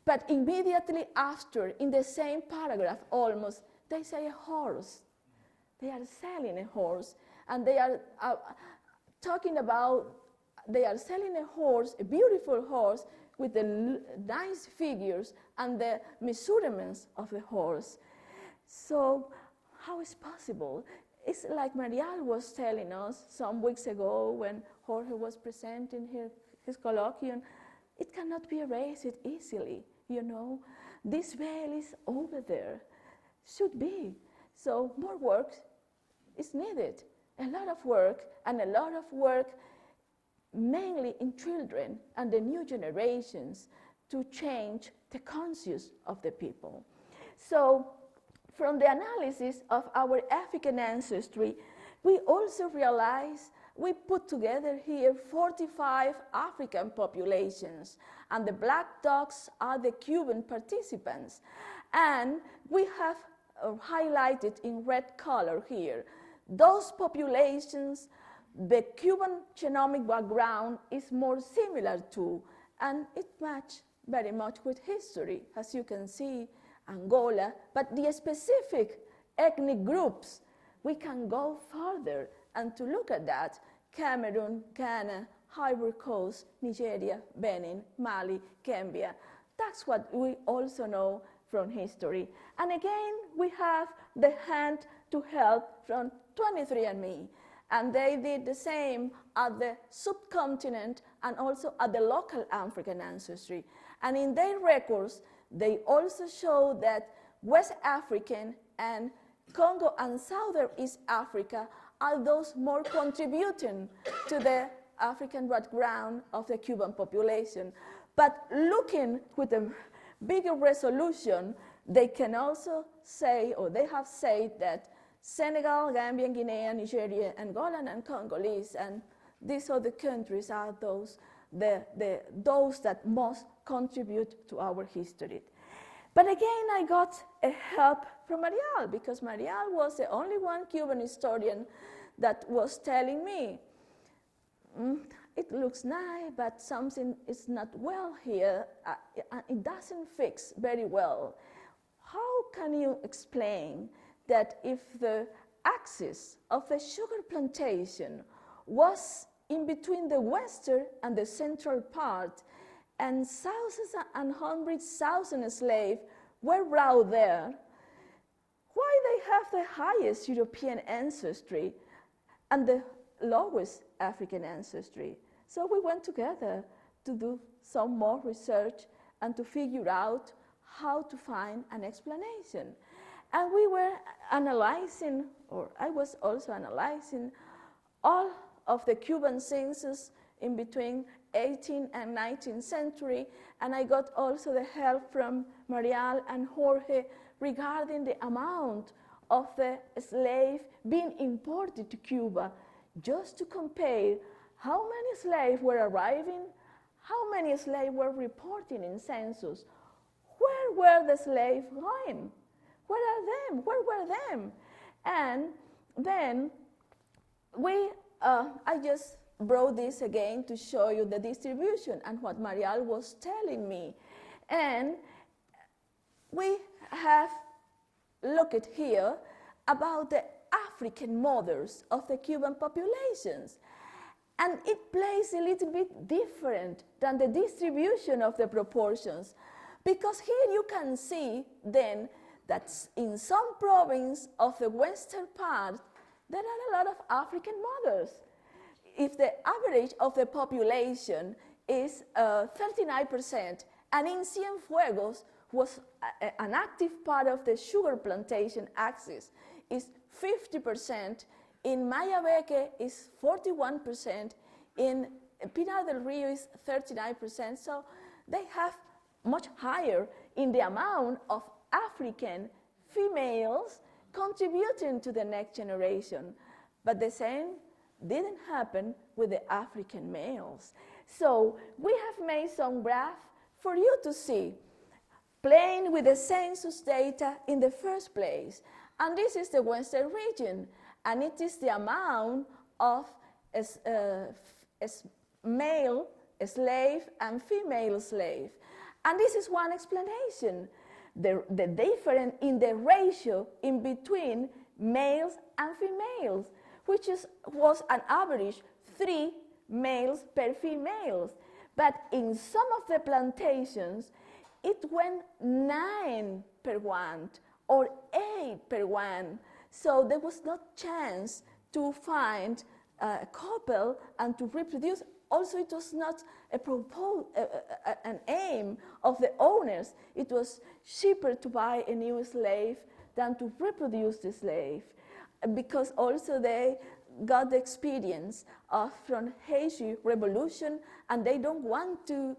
But immediately after, in the same paragraph almost, they say a horse. They are selling a horse, and they are talking about, they are selling a horse, a beautiful horse, with the nice figures and the measurements of the horse. So how is possible? It's like Marial was telling us some weeks ago when Jorge was presenting his colloquium, it cannot be erased easily, you know. This veil is over there, should be. So more work is needed, a lot of work, and a lot of work mainly in children and the new generations to change the conscience of the people. So from the analysis of our African ancestry, we also realize we put together here 45 African populations, and the black dots are the Cuban participants. And we have highlighted in red color here those populations the Cuban genomic background is more similar to, and it matches very much with history, as you can see, Angola, but the specific ethnic groups, we can go further and to look at that, Cameroon, Ghana, Ivory Coast, Nigeria, Benin, Mali, Gambia. That's what we also know from history. And again, we have the hand to help from 23andMe. And they did the same at the subcontinent and also at the local African ancestry. And in their records, they also show that West African and Congo and Southern East Africa are those more contributing to the African background of the Cuban population. But looking with a bigger resolution, they can also say, or they have said that Senegal, Gambia, Guinea, Nigeria, Angolan, and Congolese, and these other countries are those that most contribute to our history. But again, I got a help from Marial, because Marial was the only one Cuban historian that was telling me, it looks nice, but something is not well here. It doesn't fix very well. How can you explain that if the axis of the sugar plantation was in between the western and the central part, and thousands and hundreds of thousands slaves were brought there, why they have the highest European ancestry and the lowest African ancestry? So we went together to do some more research and to figure out how to find an explanation. And we were analyzing, or I was also analyzing, all of the Cuban census in between 18th and 19th century, and I got also the help from Marial and Jorge regarding the amount of the slaves being imported to Cuba, just to compare how many slaves were arriving, how many slaves were reported in census? Where were the slaves going? Where are them? Where were them? And then I just brought this again to show you the distribution and what Marial was telling me. And we have looked here about the African mothers of the Cuban populations. And it plays a little bit different than the distribution of the proportions, because here you can see then that in some province of the western part, there are a lot of African mothers. If the average of the population is 39%, and in Cienfuegos was an active part of the sugar plantation axis, is 50%, in Mayabeque is 41%, in Pinar del Rio is 39%, so they have much higher in the amount of African females contributing to the next generation. But the same didn't happen with the African males. So we have made some graph for you to see, playing with the census data in the first place. And this is the western region, and it is the amount of male slave and female slave. And this is one explanation, the difference in the ratio in between males and females, which was an average 3 males per females. But in some of the plantations, it went 9 per 1 or 8 per 1. So there was no chance to find a couple and to reproduce. Also, it was not an aim of the owners. It was cheaper to buy a new slave than to reproduce the slave, because also they got the experience from Haitian Revolution, and they don't want to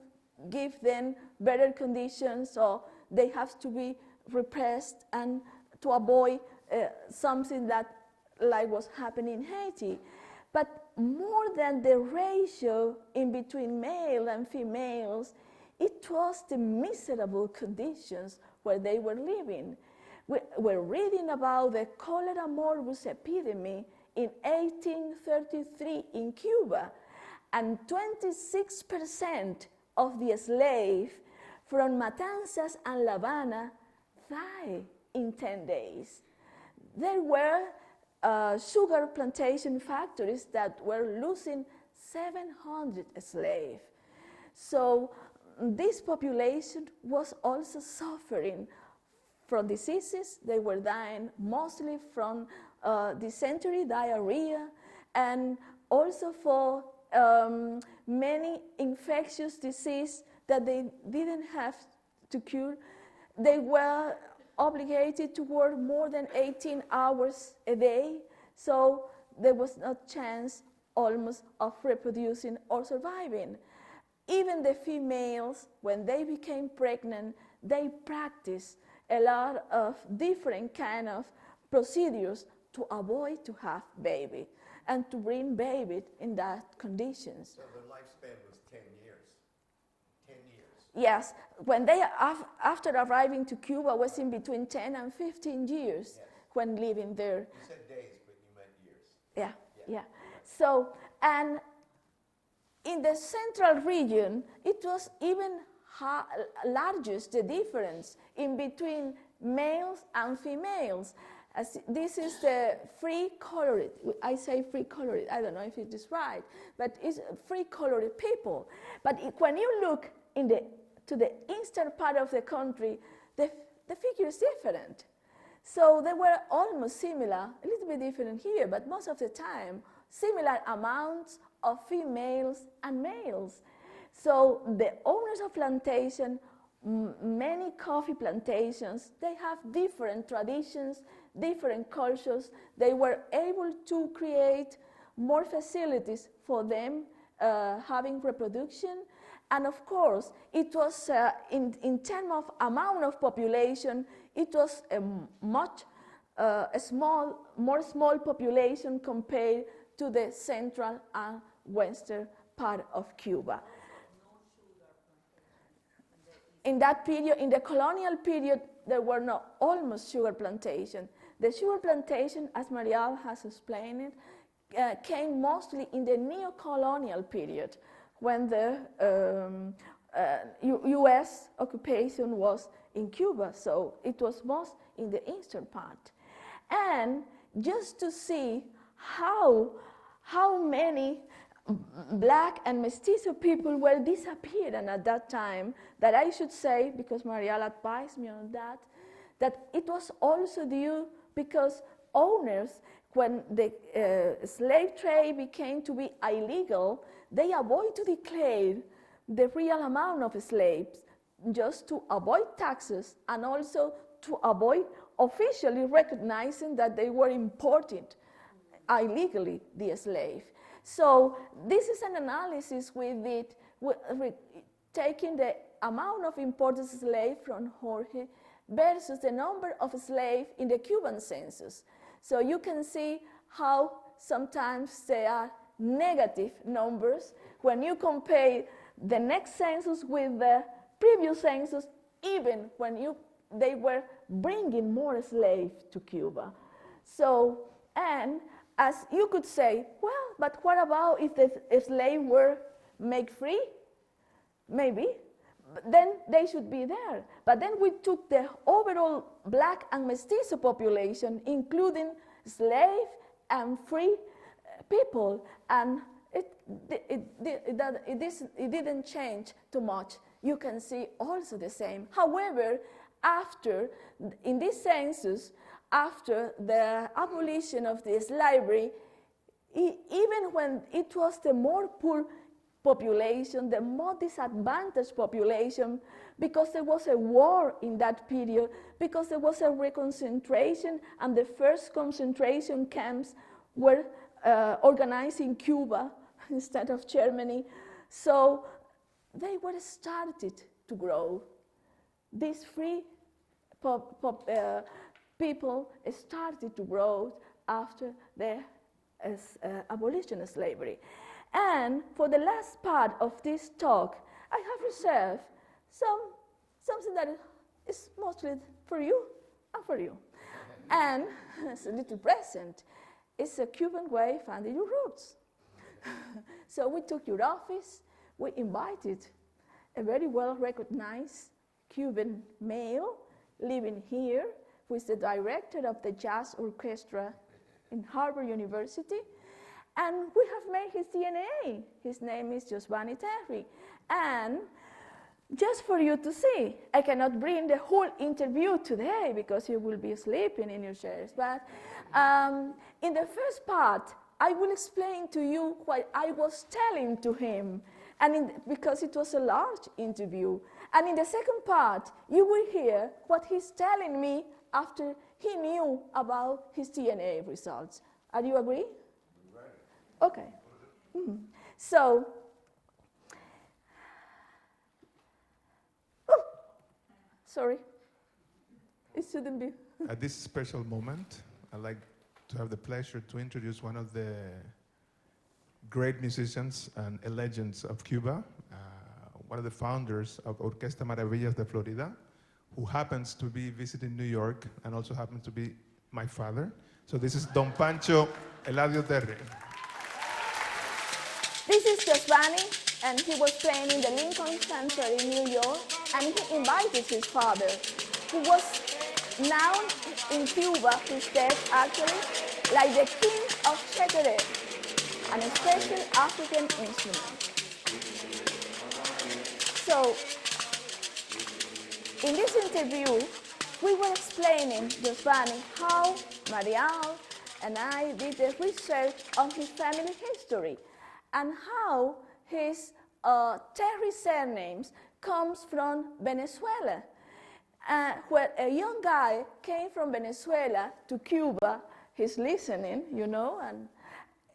give them better conditions, so they have to be repressed and to avoid something that like was happening in Haiti. But more than the ratio in between male and females, it was the miserable conditions where they were living. We're reading about the cholera morbus epidemic in 1833 in Cuba, and 26% of the slaves from Matanzas and Havana died in 10 days. There were sugar plantation factories that were losing 700 slaves. So this population was also suffering from diseases. They were dying mostly from dysentery, diarrhea, and also for many infectious diseases that they didn't have to cure. They were obligated to work more than 18 hours a day, so there was no chance almost of reproducing or surviving. Even the females, when they became pregnant, they practiced a lot of different kind of procedures to avoid to have baby and to bring baby in that conditions. So the lifespan was 10 years. 10 years. Yes, when they, after arriving to Cuba, was in between 10 and 15 years when living there. You said days, but you meant years. Yeah. So, and in the central region, it was even largest, the difference in between males and females. As this is the free colored, I say free colored, I don't know if it is right, but it's free colored people. But when you look to the eastern part of the country, the figure is different. So they were almost similar, a little bit different here, but most of the time, similar amounts of females and males. So the owners of plantation, many coffee plantations, they have different traditions, different cultures. They were able to create more facilities for them having reproduction. And of course, it was, in terms of amount of population, it was a much more small population compared to the central and western part of Cuba. No in that period, in the colonial period, there were almost sugar plantation. The sugar plantation, as Marial has explained it, came mostly in the neo-colonial period, when the U.S. occupation was in Cuba, so it was most in the eastern part. And just to see how many black and mestizo people were disappearing at that time, that I should say, because Marial advised me on that it was also due because owners, when the slave trade became to be illegal, they avoid to declare the real amount of slaves just to avoid taxes and also to avoid officially recognizing that they were imported illegally, the slave. So this is an analysis we did, taking the amount of imported slaves from Jorge versus the number of slaves in the Cuban census. So you can see how sometimes they are negative numbers when you compare the next census with the previous census, even when they were bringing more slaves to Cuba. So, and as you could say, well, but what about if the slaves were made free? Maybe. Then they should be there. But then we took the overall black and mestizo population, including slave and free people, and it didn't change too much. You can see also the same. However, in this census, after the abolition of the slavery, even when it was the more poor population, the more disadvantaged population, because there was a war in that period, because there was a reconcentration, and the first concentration camps were organized in Cuba instead of Germany. So they were started to grow. These free people started to grow after the abolition of slavery. And for the last part of this talk, I have reserved something that is mostly for you and for you. And it's a little present. It's a Cuban way of finding your roots. So we took your office, we invited a very well-recognized Cuban male living here, who is the director of the jazz orchestra in Harvard University, and we have made his DNA. His name is Giovanni Terry. And just for you to see, I cannot bring the whole interview today because you will be sleeping in your chairs, but in the first part, I will explain to you what I was telling to him, and because it was a large interview. And in the second part, you will hear what he's telling me after he knew about his DNA results. Are you agree? Right. Okay. Mm-hmm. So, sorry, it shouldn't be. At this special moment, I'd like to have the pleasure to introduce one of the great musicians and legends of Cuba, one of the founders of Orquesta Maravillas de Florida, who happens to be visiting New York and also happens to be my father. So this is Don Pancho Eladio Terry. This is Giovanni, and he was playing in the Lincoln Center in New York, and he invited his father, who was known in Cuba, he's dead actually, like the king of chequere, an special African instrument. So, in this interview, we were explaining, Giovanni, how Marial and I did the research on his family history and how his Terry surnames comes from Venezuela, where a young guy came from Venezuela to Cuba. He's listening, you know,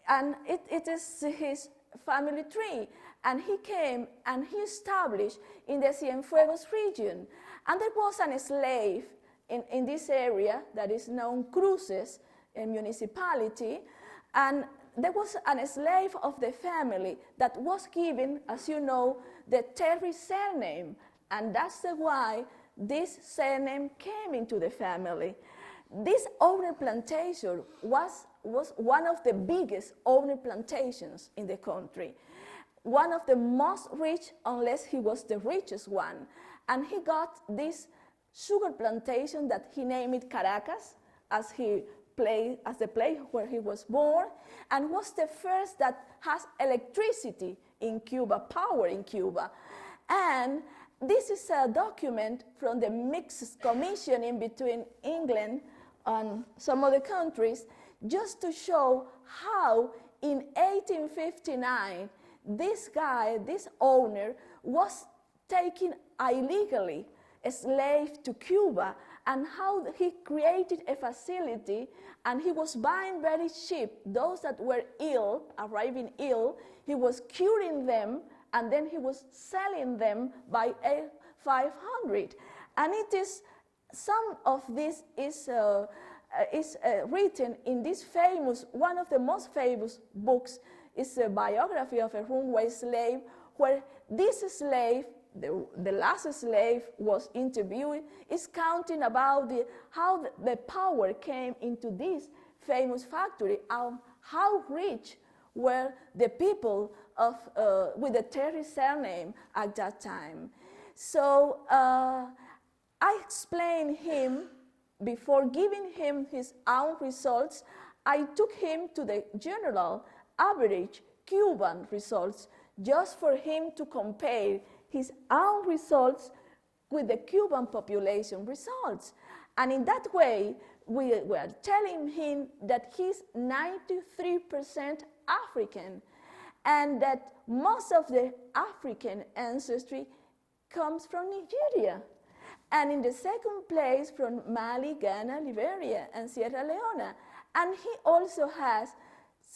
and it is his family tree. And he came and he established in the Cienfuegos region. And there was a slave in this area that is known Cruces, a municipality. And there was a slave of the family that was given, as you know, the Terry surname. And that's why this surname came into the family. This owner plantation was one of the biggest owner plantations in the country, one of the most rich, unless he was the richest one. And he got this sugar plantation that he named it Caracas, as the place where he was born, and was the first that has electricity in Cuba, power in Cuba. And this is a document from the mixed commissioning between England and some other countries, just to show how in 1859 this guy, this owner, was taking illegally a slave to Cuba, and how he created a facility, and he was buying very cheap those that were ill, arriving ill. He was curing them, and then he was selling them by 500. And it is, some of this is written in this famous, one of the most famous books is a biography of a runaway slave, where this slave, the last slave was interviewed, is counting about how the power came into this famous factory, how rich were the people of, with the Terry surname at that time. So I explained him, before giving him his own results, I took him to the general average Cuban results, just for him to compare his own results with the Cuban population results. And in that way, we were telling him that he's 93% African, and that most of the African ancestry comes from Nigeria. And in the second place, from Mali, Ghana, Liberia, and Sierra Leone. And he also has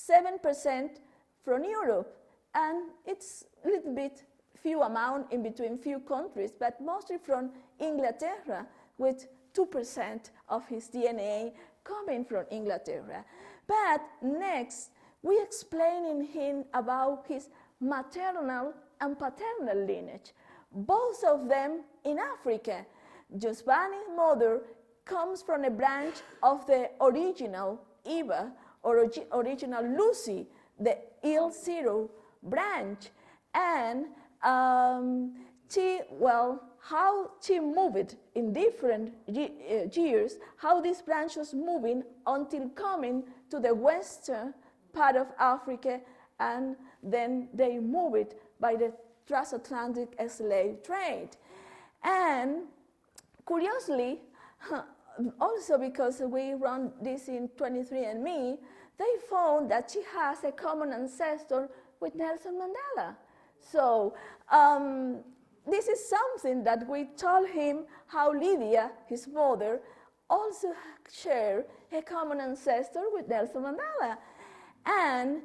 7% from Europe. And it's a little bit few amount in between few countries, but mostly from Inglaterra, with 2% of his DNA coming from Inglaterra. But next, we explaining him about his maternal and paternal lineage, both of them in Africa. Giovanni's mother comes from a branch of the original Eva, or original Lucy, the Il-0 branch, and how she moved in different years, how this branch was moving until coming to the western part of Africa, and then they moved by the transatlantic slave trade. And curiously, also because we run this in 23andMe, they found that she has a common ancestor with Nelson Mandela. So this is something that we told him, how Lydia, his mother, also shared a common ancestor with Nelson Mandela. And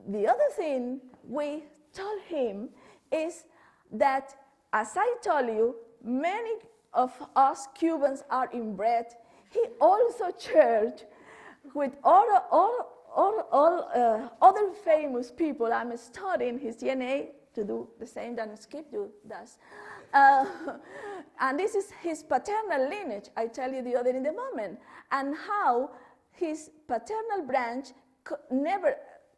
the other thing we told him is that, as I told you, many of us Cubans are inbred. He also shared with all other famous people. I'm studying his DNA to do the same that Skip does. And this is his paternal lineage, I tell you the other in the moment, and how his paternal branch never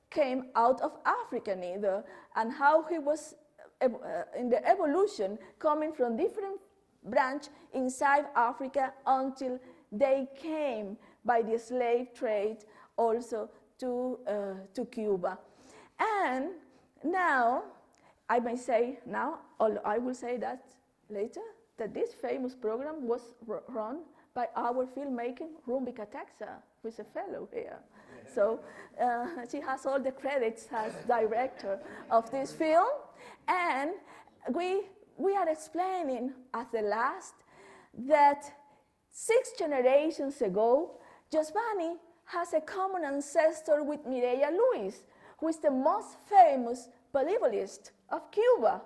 came out of Africa neither, and how he was in the evolution coming from different branch inside Africa until they came by the slave trade also to Cuba. And now, I may say now, or I will say that later, that this famous program was run by our filmmaker, Rumbi Kataxa, who is a fellow here. So she has all the credits as director of this film. And we are explaining at the last that 6 generations ago, Giovanni has a common ancestor with Mireya Lewis, who is the most famous volleyballist of Cuba.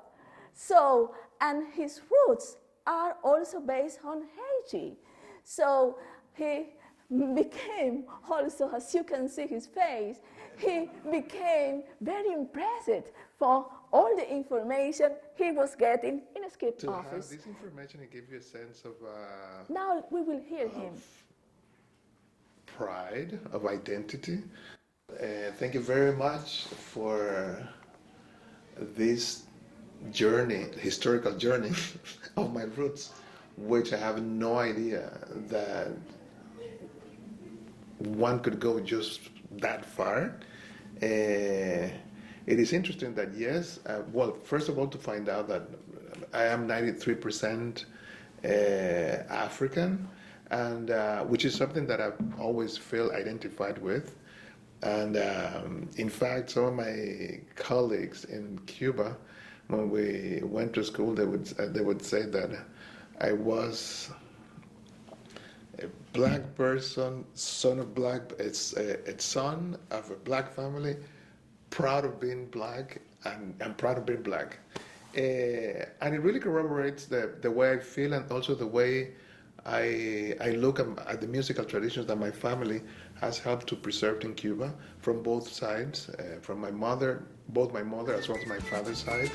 So, and his roots are also based on Haiti. So he became also, as you can see his face, he became very impressed for all the information he was getting in a skip To office. have this information, it gives you a sense of Now we will hear him. pride, of identity. Thank you very much for this journey, historical journey of my roots, which I have no idea that one could go just that far. It is interesting that yes, well, first of all, to find out that I am 93% African, and which is something that I've always felt identified with. And in fact, some of my colleagues in Cuba, when we went to school, they would say that I was a black person, son of black, it's a son of a black family, proud of being black, and I'm proud of being black. And it really corroborates the way I feel, and also the way I look at the musical traditions that my family has helped to preserve in Cuba from both sides, from my mother, both my mother as well as my father's side.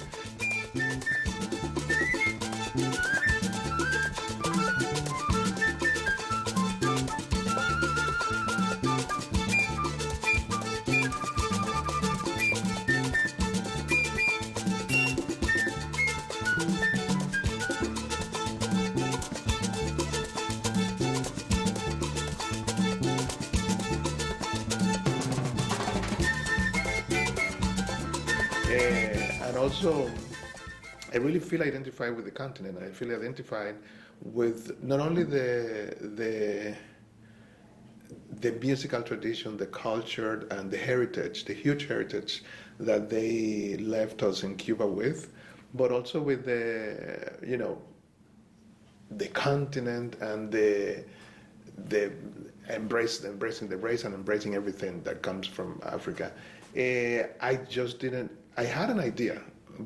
And also, I really feel identified with the continent. I feel identified with not only the musical tradition, the culture, and the heritage, the huge heritage that they left us in Cuba with, but also with the continent and the embracing the race and embracing everything that comes from Africa. I had an idea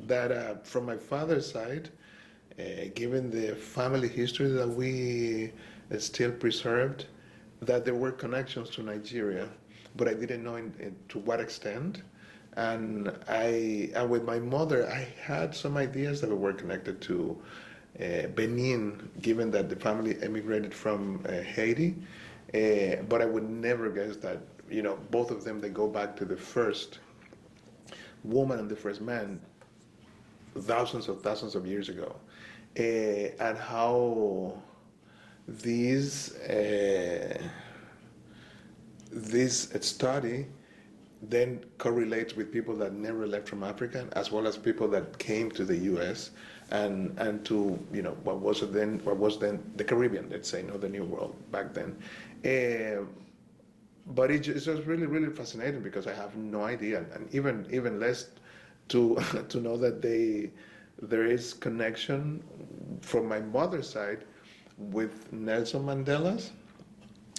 that from my father's side, given the family history that we still preserved, that there were connections to Nigeria, but I didn't know to what extent. And with my mother, I had some ideas that were connected to Benin, given that the family emigrated from Haiti. But I would never guess that, both of them, they go back to the first woman and the first man thousands of years ago. And how this study then correlates with people that never left from Africa, as well as people that came to the U.S. and to what was then the Caribbean, let's say, the New World back then. But it's just really, really fascinating because I have no idea, and even less to know that there is connection from my mother's side with Nelson Mandela's,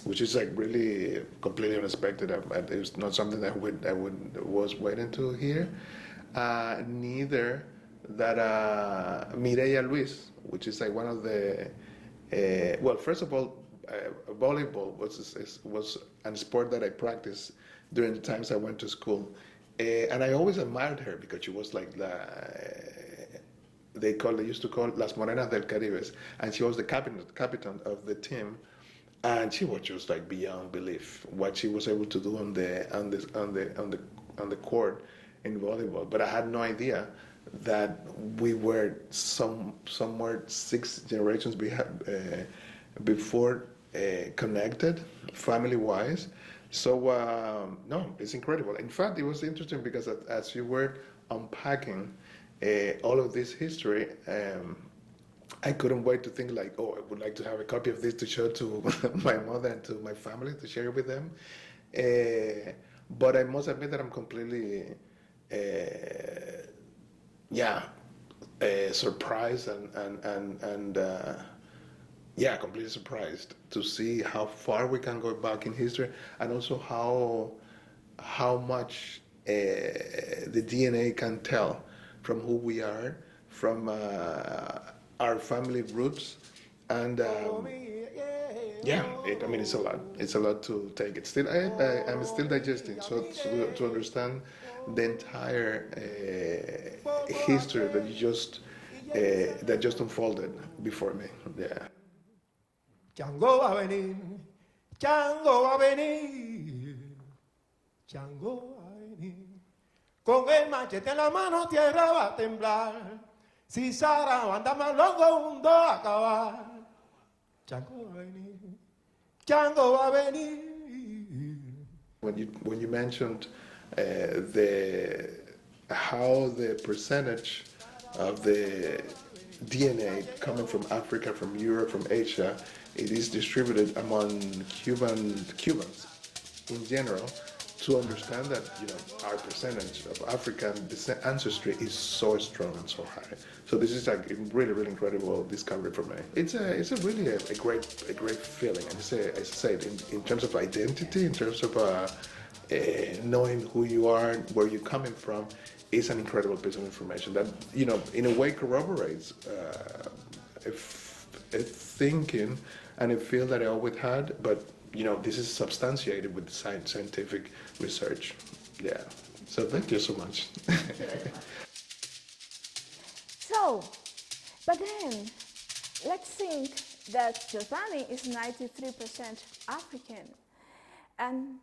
which is like really completely unexpected. It was not something I was waiting to hear. Neither that Mireya Luis, which is like one of the well, first of all, volleyball was a sport that I practiced during the times I went to school, and I always admired her because she was like they used to call Las Morenas del Caribe, and she was the captain of the team, and she was just like beyond belief what she was able to do on the court in volleyball. But I had no idea that we were somewhere 6 generations before connected family-wise. So no, it's incredible. In fact, it was interesting because as you were unpacking all of this history, I couldn't wait to think like, oh, I would like to have a copy of this to show to my mother and to my family, to share with them. But I must admit that I'm completely surprised and completely surprised to see how far we can go back in history, and also how much the DNA can tell from who we are, from our family roots, and Yeah, I mean, it's a lot. It's a lot to take. It's still, I'm still digesting. So to understand the entire history that just unfolded before me. Yeah. Django va a venir, Django va a venir, Django va a venir. Con el machete en la mano tierra va a temblar. Si Sara anda más longo mundo a acabar. Django va a venir, Django va a venir. When you mentioned how the percentage of the DNA coming from Africa, from Europe, from Asia, it is distributed among Cubans in general, to understand that our percentage of African ancestry is so strong and so high. So this is like a really, really incredible discovery for me. It's a really a great feeling. And as I said, in terms of identity, in terms of knowing who you are, where you're coming from, is an incredible piece of information that in a way corroborates a thinking and a feel that I always had, but this is substantiated with scientific research. Yeah. So thank you so much. So, but then, let's think that Giovanni is 93% African. And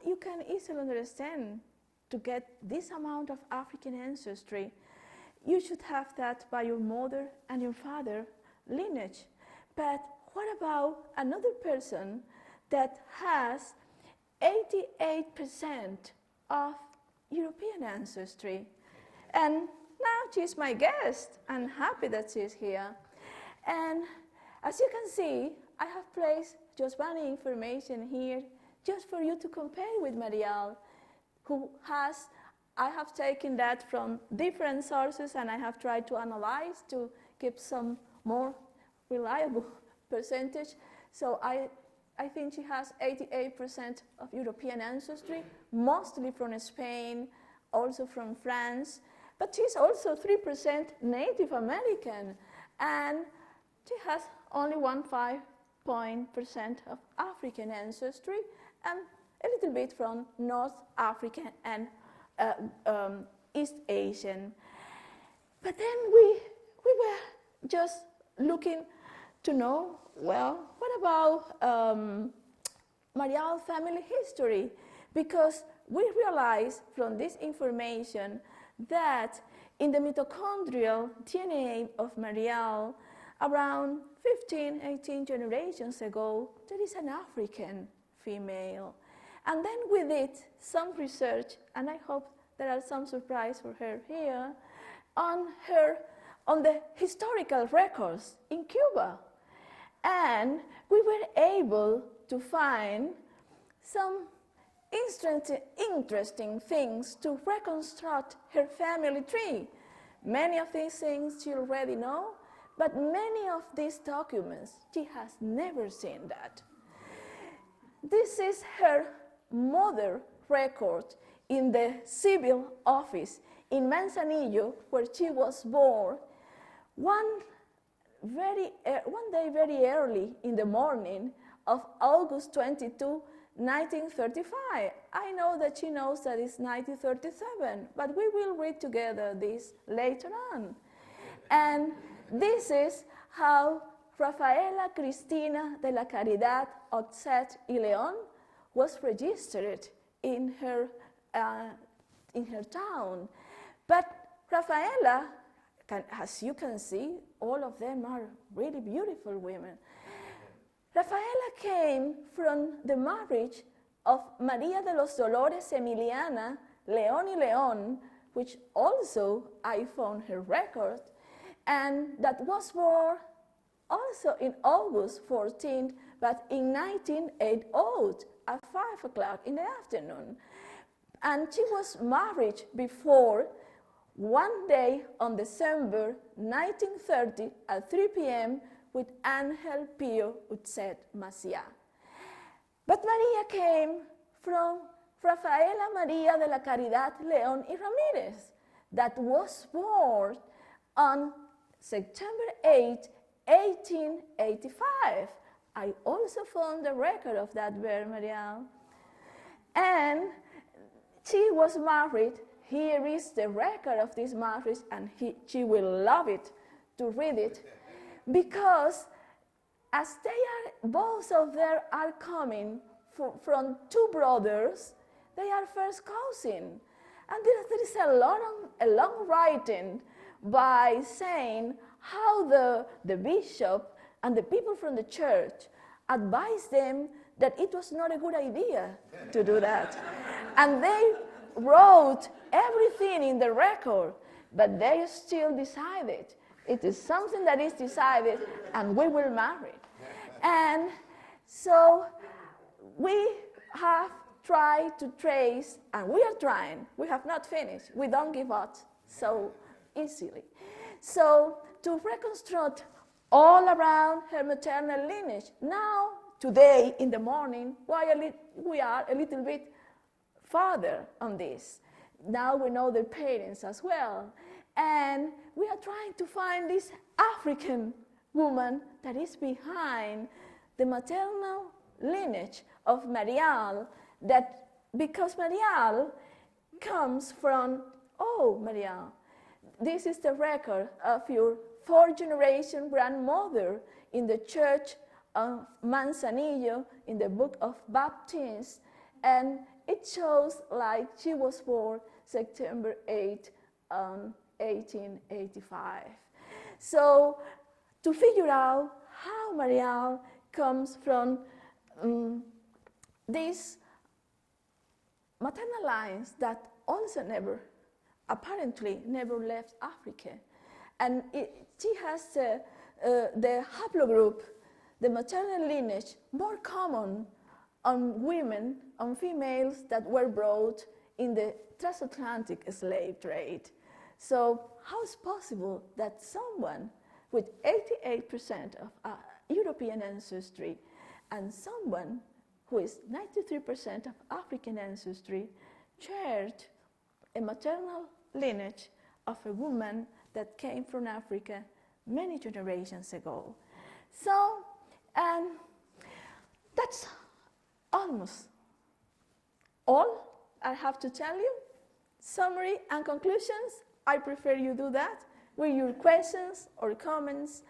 you can easily understand, to get this amount of African ancestry, you should have that by your mother and your father lineage. But what about another person that has 88% of European ancestry? And now she's my guest. I'm happy that she's here. And as you can see, I have placed Giovanni information here just for you to compare with Marielle, I have taken that from different sources and I have tried to analyze to give some more reliable percentage. So I think she has 88% of European ancestry, mostly from Spain, also from France, but she's also 3% Native American, and she has only 15% of African ancestry, and a little bit from North African and East Asian. But then we were just looking to know, well, what about Marielle's family history? Because we realized from this information that in the mitochondrial DNA of Marielle, around 15, 18 generations ago, there is an African female. And then we did some research, and I hope there are some surprise for her here, on the historical records in Cuba. And we were able to find some interesting things to reconstruct her family tree. Many of these things she already know, but many of these documents, she has never seen that. This is her mother record in the civil office in Manzanillo, where she was born. One day very early in the morning of August 22, 1935. I know that she knows that it's 1937, but we will read together this later on. And this is how Rafaela Cristina de la Caridad Otzet y León was registered in her town. But Rafaela, as you can see, all of them are really beautiful women. Rafaela came from the marriage of María de los Dolores Emiliana León y León, which also I found her record, and that was born also in August 14th, but in 1980 at 5 o'clock in the afternoon. And she was married before one day on December 1930 at 3 p.m. with Ángel Pío Utzet Maciá. But Maria came from Rafaela María de la Caridad León y Ramírez, that was born on September 8, 1885, I also found the record of that birth, Marielle. And she was married. Here is the record of this marriage, and she will love it to read it, because as they are, both of them are coming from two brothers, they are first cousins. And there is a long writing by saying how the bishop and the people from the church advised them that it was not a good idea to do that. And they wrote everything in the record, but they still decided. It is something that is decided, and we will marry. And so we have tried to trace, and we are trying. We have not finished. We don't give up so easily. So to reconstruct all around her maternal lineage. Now, today, in the morning, we are a little bit farther on this. Now we know their parents as well. And we are trying to find this African woman that is behind the maternal lineage of Marielle, that because Marielle comes from, Marielle, this is the record of your fourth-generation grandmother in the church of Manzanillo in the book of Baptist, and it shows like she was born September 8, 1885. So to figure out how Marielle comes from these maternal lines that also apparently never left Africa. And she has the haplogroup, the maternal lineage, more common on women, on females that were brought in the transatlantic slave trade. So how is it possible that someone with 88% of European ancestry and someone who is 93% of African ancestry shared a maternal lineage of a woman that came from Africa many generations ago? So, and that's almost all I have to tell you. Summary and conclusions, I prefer you do that with your questions or comments.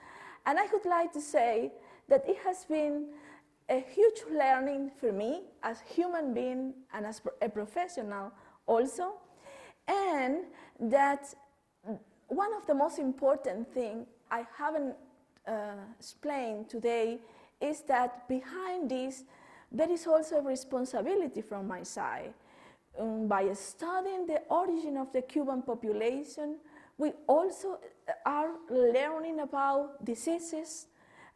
And I would like to say that it has been a huge learning for me as a human being and as a professional also, and that one of the most important things I haven't explained today is that behind this there is also a responsibility from my side. By studying the origin of the Cuban population, we also are learning about diseases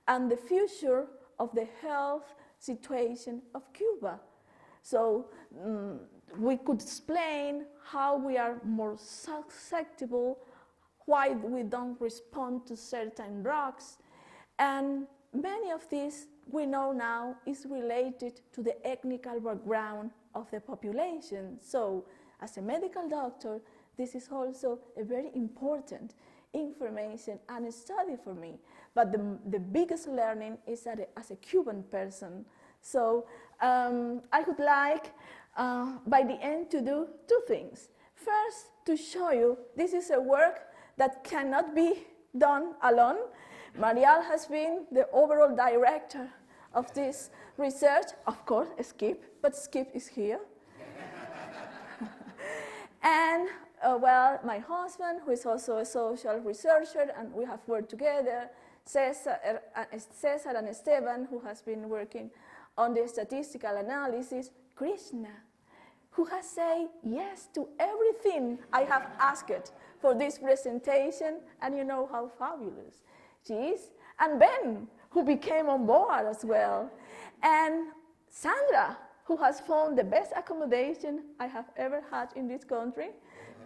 and the future of the health situation of Cuba. So we could explain how we are more susceptible, why we don't respond to certain drugs, and many of these we know now is related to the ethnical background of the population. So as a medical doctor, this is also a very important information and a study for me. But the biggest learning is as a Cuban person. So I would like, by the end, to do two things. First, to show you this is a work that cannot be done alone. Marielle has been the overall director of this research. Of course, Skip, but Skip is here. And my husband, who is also a social researcher, and we have worked together, Cesar and Esteban, who has been working on the statistical analysis, Krishna, who has said yes to everything I have asked for this presentation, and you know how fabulous she is. And Ben, who became on board as well. And Sandra, who has found the best accommodation I have ever had in this country,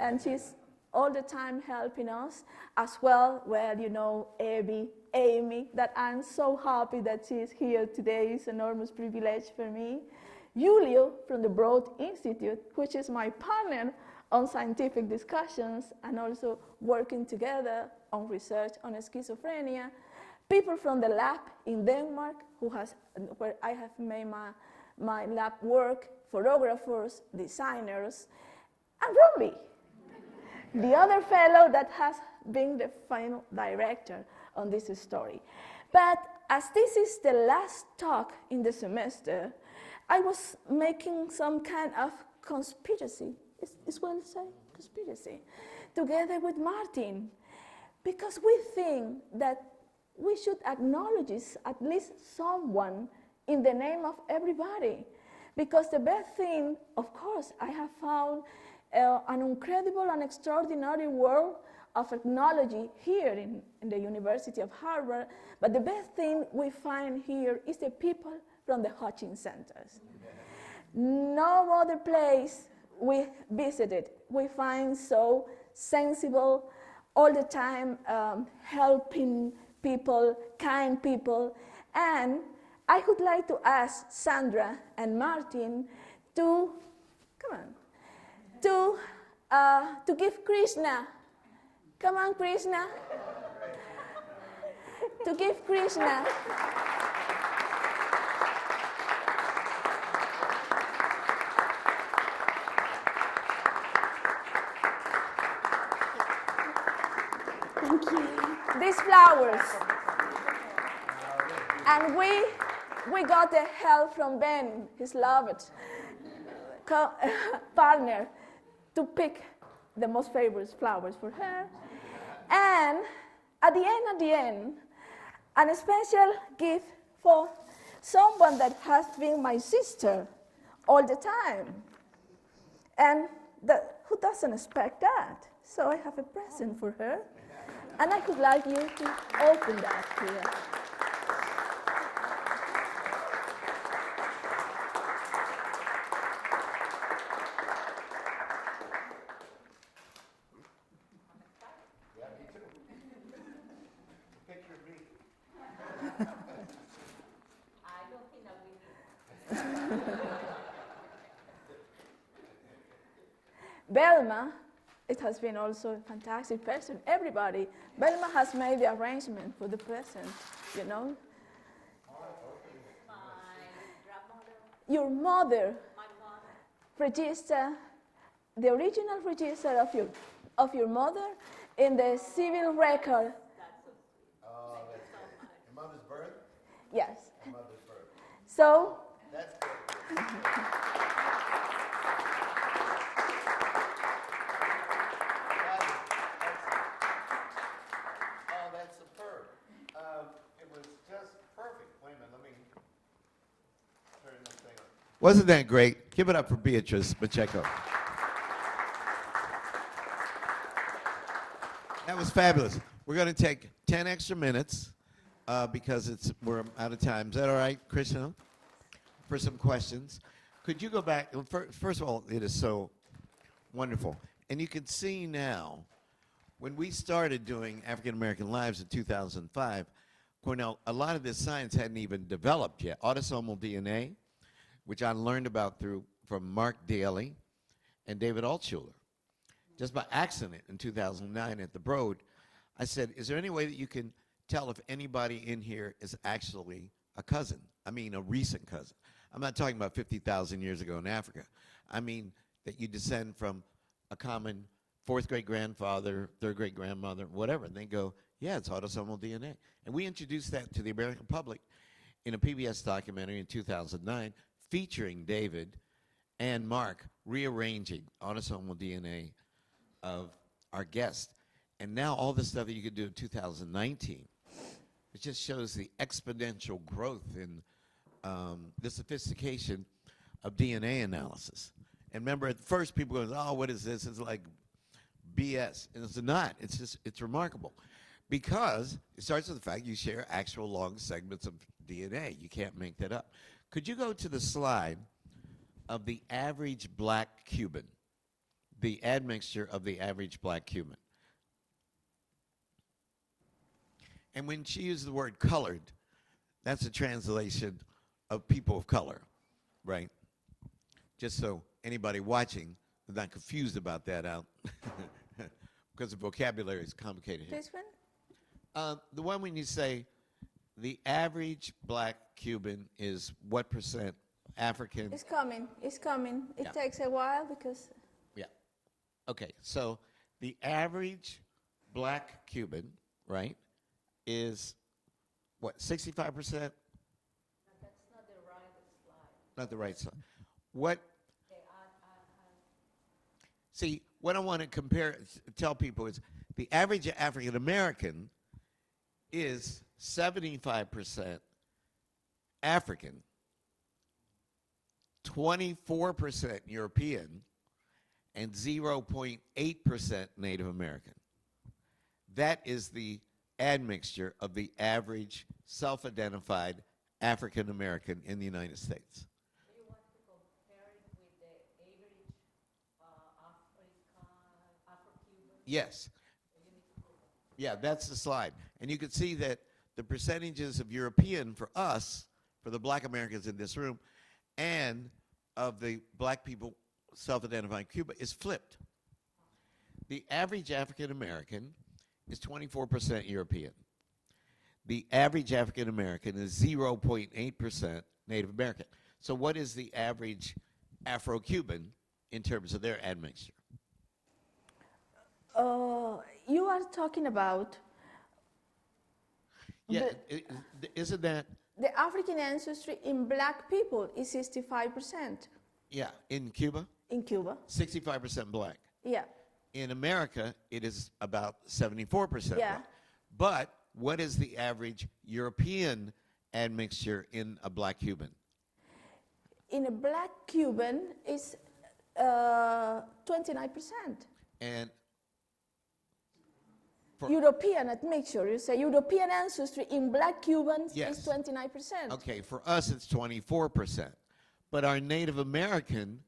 and she's all the time helping us as well. Well, you know, Amy, that I'm so happy that she's here today. It's an enormous privilege for me. Julio from the Broad Institute, which is my partner on scientific discussions and also working together on research on schizophrenia. people from the lab in Denmark, where I have made my lab work, photographers, designers, and Robbie, the other fellow that has been the final director on this story. But as this is the last talk in the semester, I was making some kind of conspiracy, is what I say? Conspiracy, together with Martin, because we think that we should acknowledge at least someone in the name of everybody. Because the best thing, of course, I have found an incredible and extraordinary world of ethnology here in the University of Harvard, but the best thing we find here is the people from the Hutchins centers. No other place we visited we find so sensible, all the time helping people, kind people, and I would like to ask Sandra and Martin to, come on, to give Krishna. Come on, Krishna. To give Krishna. Thank you. These flowers. And we got the help from Ben, his loved partner, to pick the most favorite flowers for her. And at the end, a special gift for someone that has been my sister all the time. And who doesn't expect that? So I have a present for her. And I would like you to open that here. Belma, it has been also a fantastic person. Everybody, Belma has made the arrangement for the present, you know. My grandmother, Your mother my mother, register, the original register of your mother in the civil record. Oh, that's good. Your mother's birth? Yes. Your mother's birth. So, That's good. Oh, that's superb. It was just perfect. Wait a minute, let me turn this thing on. Wasn't that great? Give it up for Beatriz Marcheco. That was fabulous. We're going to take 10 extra minutes because we're out of time. Is that all right, Krishna? For some questions. Could you go back? First of all, it is so wonderful. And you can see now, when we started doing African American Lives in 2005, Cornell, a lot of this science hadn't even developed yet. Autosomal DNA, which I learned about from Mark Daly and David Altshuler. Just by accident in 2009 at the Broad, I said, is there any way that you can tell if anybody in here is actually a cousin? I mean, a recent cousin. I'm not talking about 50,000 years ago in Africa. I mean that you descend from a common fourth great-grandfather, third great-grandmother, whatever. And they go, yeah, it's autosomal DNA. And we introduced that to the American public in a PBS documentary in 2009 featuring David and Mark rearranging autosomal DNA of our guest. And now all the stuff that you could do in 2019, it just shows the exponential growth in the sophistication of DNA analysis. And remember, at first people go, oh, what is this? It's like BS. And it's not. It's remarkable. Because it starts with the fact you share actual long segments of DNA. You can't make that up. Could you go to the slide of the average black Cuban? The admixture of the average black Cuban. And when she used the word colored, that's a translation of people of color, right? Just so anybody watching is not confused about that out, because the vocabulary is complicated here. this one? The one when you say the average black Cuban is what percent African? It's coming. It's coming. It Yeah. takes a while because Yeah. Okay, so the average black Cuban, right, is what, 65%? That's not the right slide. Not the right side. What, see, what I want to tell people is the average African American is 75% African, 24% European, and 0.8% Native American. That is the admixture of the average self-identified African American in the United States. Do you want to compare it with the average Afro-Cuban? Yes. Yeah, that's the slide. And you can see that the percentages of European for us, for the black Americans in this room, and of the black people self-identifying Cuba is flipped. The average African American is 24% European. The average African American is 0.8% Native American. So what is the average Afro-Cuban in terms of their admixture? you are talking about Yeah, isn't that, the African ancestry in black people is 65% yeah, in Cuba, in Cuba. 65% black. Yeah. In America, it is about 74% Yeah. black. But what is the average European admixture in a black Cuban? In a black Cuban is 29%. And for, European admixture, you say European ancestry in black Cubans Yes. is 29%. okay, for us it's 24%. But our Native American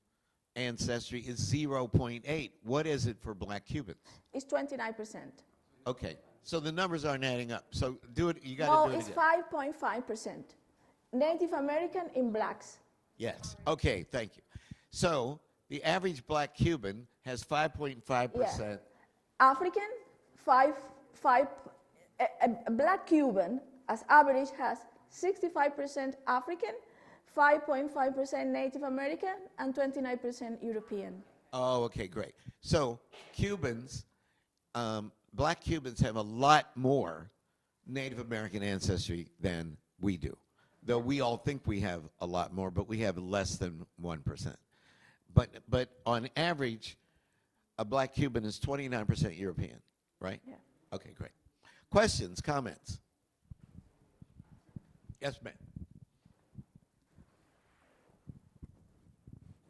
ancestry is 0.8. What is it for black Cubans? It's 29%. Okay, so the numbers aren't adding up. So do it, you got No, to do it it's again. 5.5%. Native American in blacks. Yes, okay, thank you. So the average black Cuban has 5.5%. African, a black Cuban as average has 65% African, 5.5% Native American, and 29% European. Oh, okay, great. So Cubans, black Cubans have a lot more Native American ancestry than we do. Though we all think we have a lot more, but we have less than 1%. But on average, a black Cuban is 29% European, right? Yeah. Okay, great. Questions, comments? Yes, ma'am.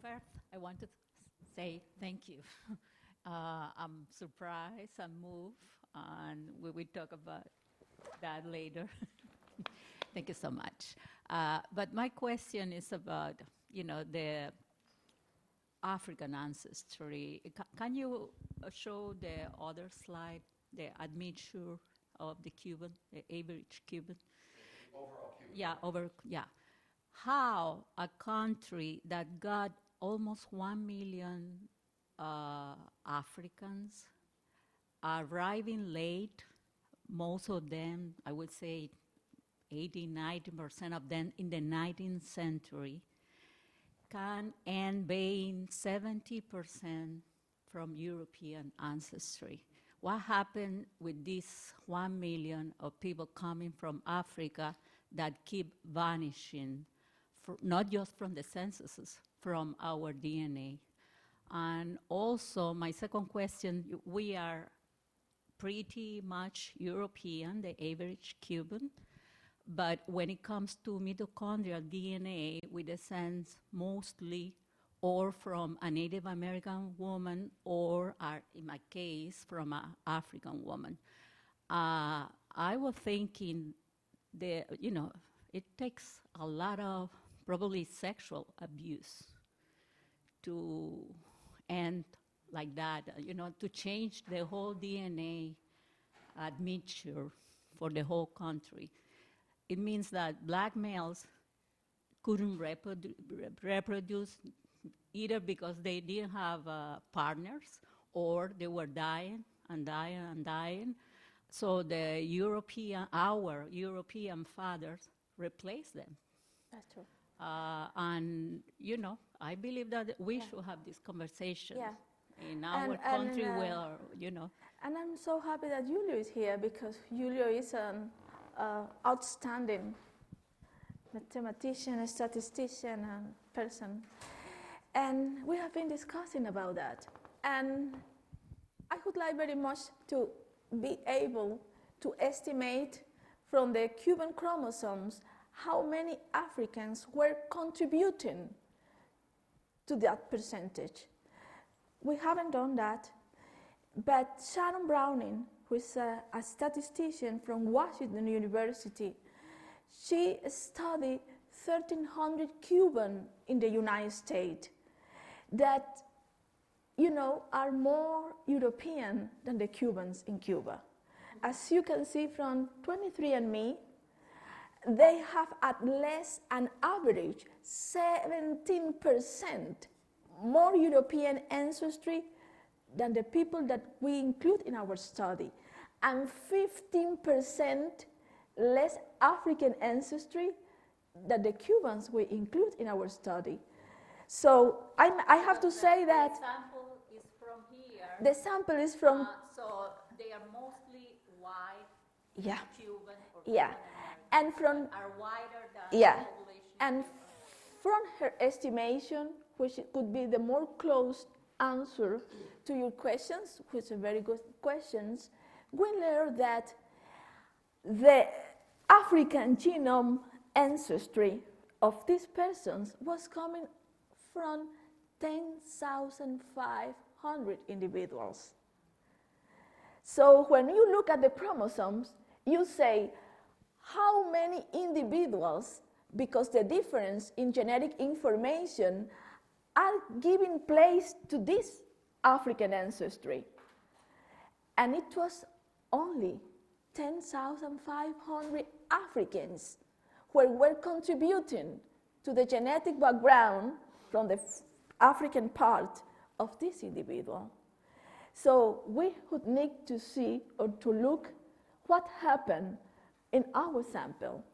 First, I want to say thank you. I'm surprised and moved, and we will talk about that later. Thank you so much. But my question is about, the African ancestry. Can you show the other slide, the admixture of the Cuban, the average Cuban? Overall Cuban. Yeah. How a country that got almost 1 million Africans arriving late, most of them, I would say 80–90% of them in the 19th century, can end being 70% from European ancestry. What happened with this 1 million of people coming from Africa that keep vanishing, not just from the censuses, from our DNA? And also, my second question, we are pretty much European, the average Cuban, but when it comes to mitochondrial DNA, we descend mostly or from a Native American woman or, in my case, from an African woman. I was thinking that, it takes a lot of probably sexual abuse to end like that, to change the whole DNA admixture for the whole country. It means that black males couldn't reproduce either because they didn't have partners or they were dying and dying and dying. So our European fathers replaced them. That's true. And, I believe that we should have these conversations Yeah. in our And, country uh, where. And I'm so happy that Julio is here because Julio is an outstanding mathematician, a statistician, and person. And we have been discussing about that. And I would like very much to be able to estimate from the Cuban chromosomes how many Africans were contributing to that percentage. We haven't done that, but Sharon Browning, who is a statistician from Washington University, she studied 1,300 Cuban in the United States that, are more European than the Cubans in Cuba. As you can see from 23andMe, they have at least an average 17% more European ancestry than the people that we include in our study, and 15% less African ancestry than the Cubans we include in our study. So I have to say that the sample is from here. the sample is from, So they are mostly white, yeah, Cuban, or yeah, Cuban-American, and from, are whiter than yeah, the population. and from her estimation, which could be the more close answer to your questions, which are very good questions, we learned that the African genome ancestry of these persons was coming from 10,500 individuals. So when you look at the chromosomes, you say, how many individuals, because the difference in genetic information are giving place to this African ancestry? And it was only 10,500 Africans who were contributing to the genetic background from the African part of this individual. So we would need to see or to look what happened in our sample.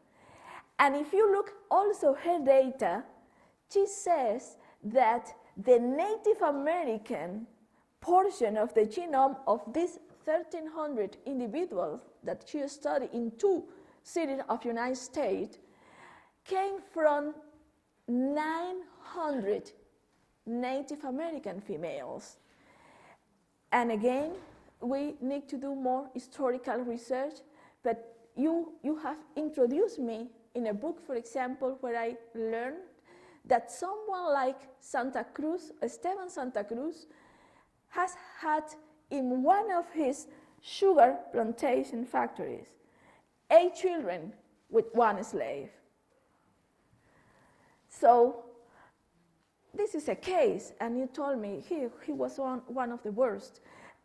And if you look also her data, she says that the Native American portion of the genome of these 1,300 individuals that she studied in 2 cities of United States came from 900 Native American females. And again, we need to do more historical research, but you have introduced me in a book, for example, where I learned that someone like Santa Cruz, Esteban Santa Cruz, has had in one of his sugar plantation factories 8 children with 1 slave. So this is a case, and you told me he was one of the worst.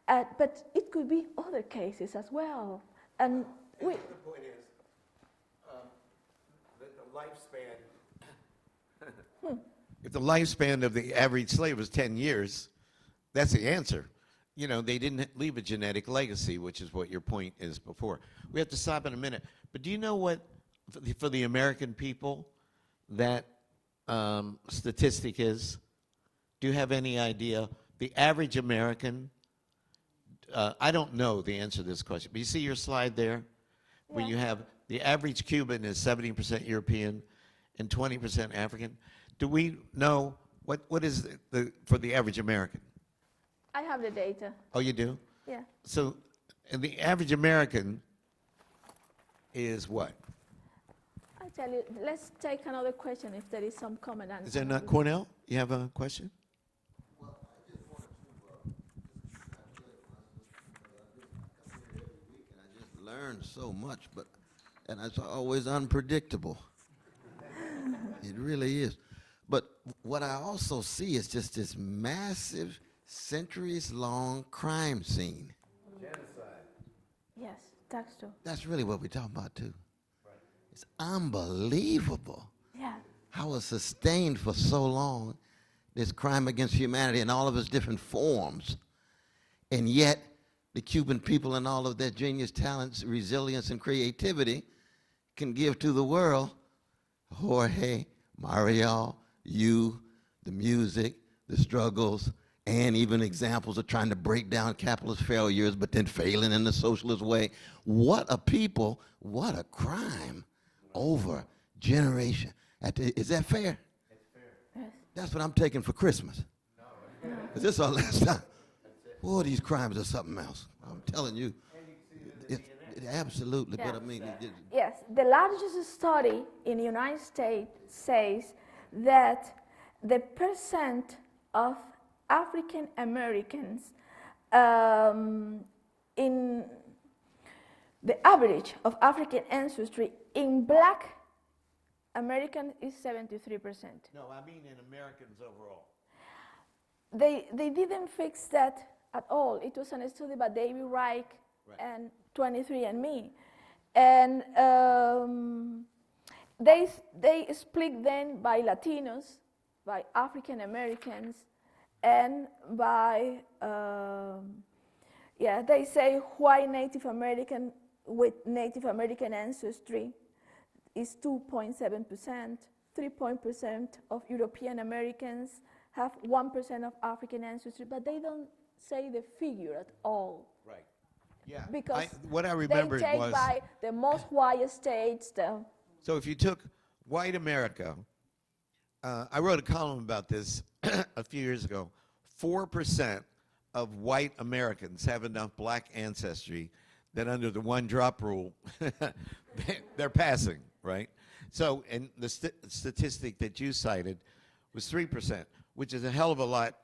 But it could be other cases as well. And the other point is that the lifespan, if the lifespan of the average slave was 10 years, that's the answer. They didn't leave a genetic legacy, which is what your point is before. We have to stop in a minute. But do you know what, for the American people, that statistic is? Do you have any idea? The average American, I don't know the answer to this question, but you see your slide there? Where you have the average Cuban is 70% European and 20% African. Do we know what is for the average American? I have the data. Oh, you do? Yeah. So, and the average American is what? I tell you, let's take another question if there is some comment. Is there not? Cornell, you have a question? Well, I just wanted to come here every week and I just learn so much, and it's always unpredictable. It really is. But what I also see is just this massive, centuries-long crime scene. Yes, that's true. That's really what we're talking about, too. It's unbelievable Yeah. how it's sustained for so long, this crime against humanity in all of its different forms. And yet, the Cuban people and all of their genius, talents, resilience, and creativity can give to the world. Jorge, Mario, you, the music, the struggles, and even examples of trying to break down capitalist failures, but then failing in the socialist way. What a people, what a crime over generation. Is that fair? That's what I'm taking for Christmas. Because this is our last time. Boy, these crimes are something else. I'm telling you. Absolutely, but I mean... Yes, the largest study in the United States says that the percent of African Americans in the average of African ancestry in Black American is 73%. No, I mean in Americans overall. They didn't fix that at all. It was a study by David Reich and 23andMe. And they split then by Latinos, by African Americans, and by, they say white Native American with Native American ancestry is 2.7%, 3% of European Americans have 1% of African ancestry, but they don't say the figure at all. Right. Yeah. Because what I remembered they take was by the most white states. so if you took white America, I wrote a column about this a few years ago. 4% of white Americans have enough black ancestry that under the one-drop rule, they're passing, right? So, and the statistic that you cited was 3%, which is a hell of a lot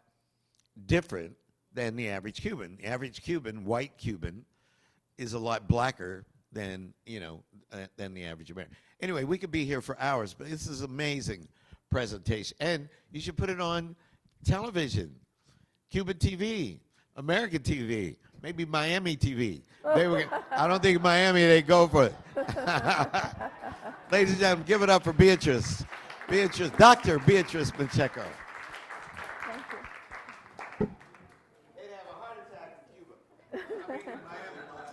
different than the average Cuban. The average Cuban, white Cuban, is a lot blacker than, than the average American. Anyway, we could be here for hours, but this is an amazing presentation. And you should put it on television, Cuban TV, American TV, maybe Miami TV. I don't think Miami, they go for it. Ladies and gentlemen, give it up for Beatriz. Dr. Beatriz Marcheco. Thank you. They'd have a heart attack in Cuba. I mean, in Miami.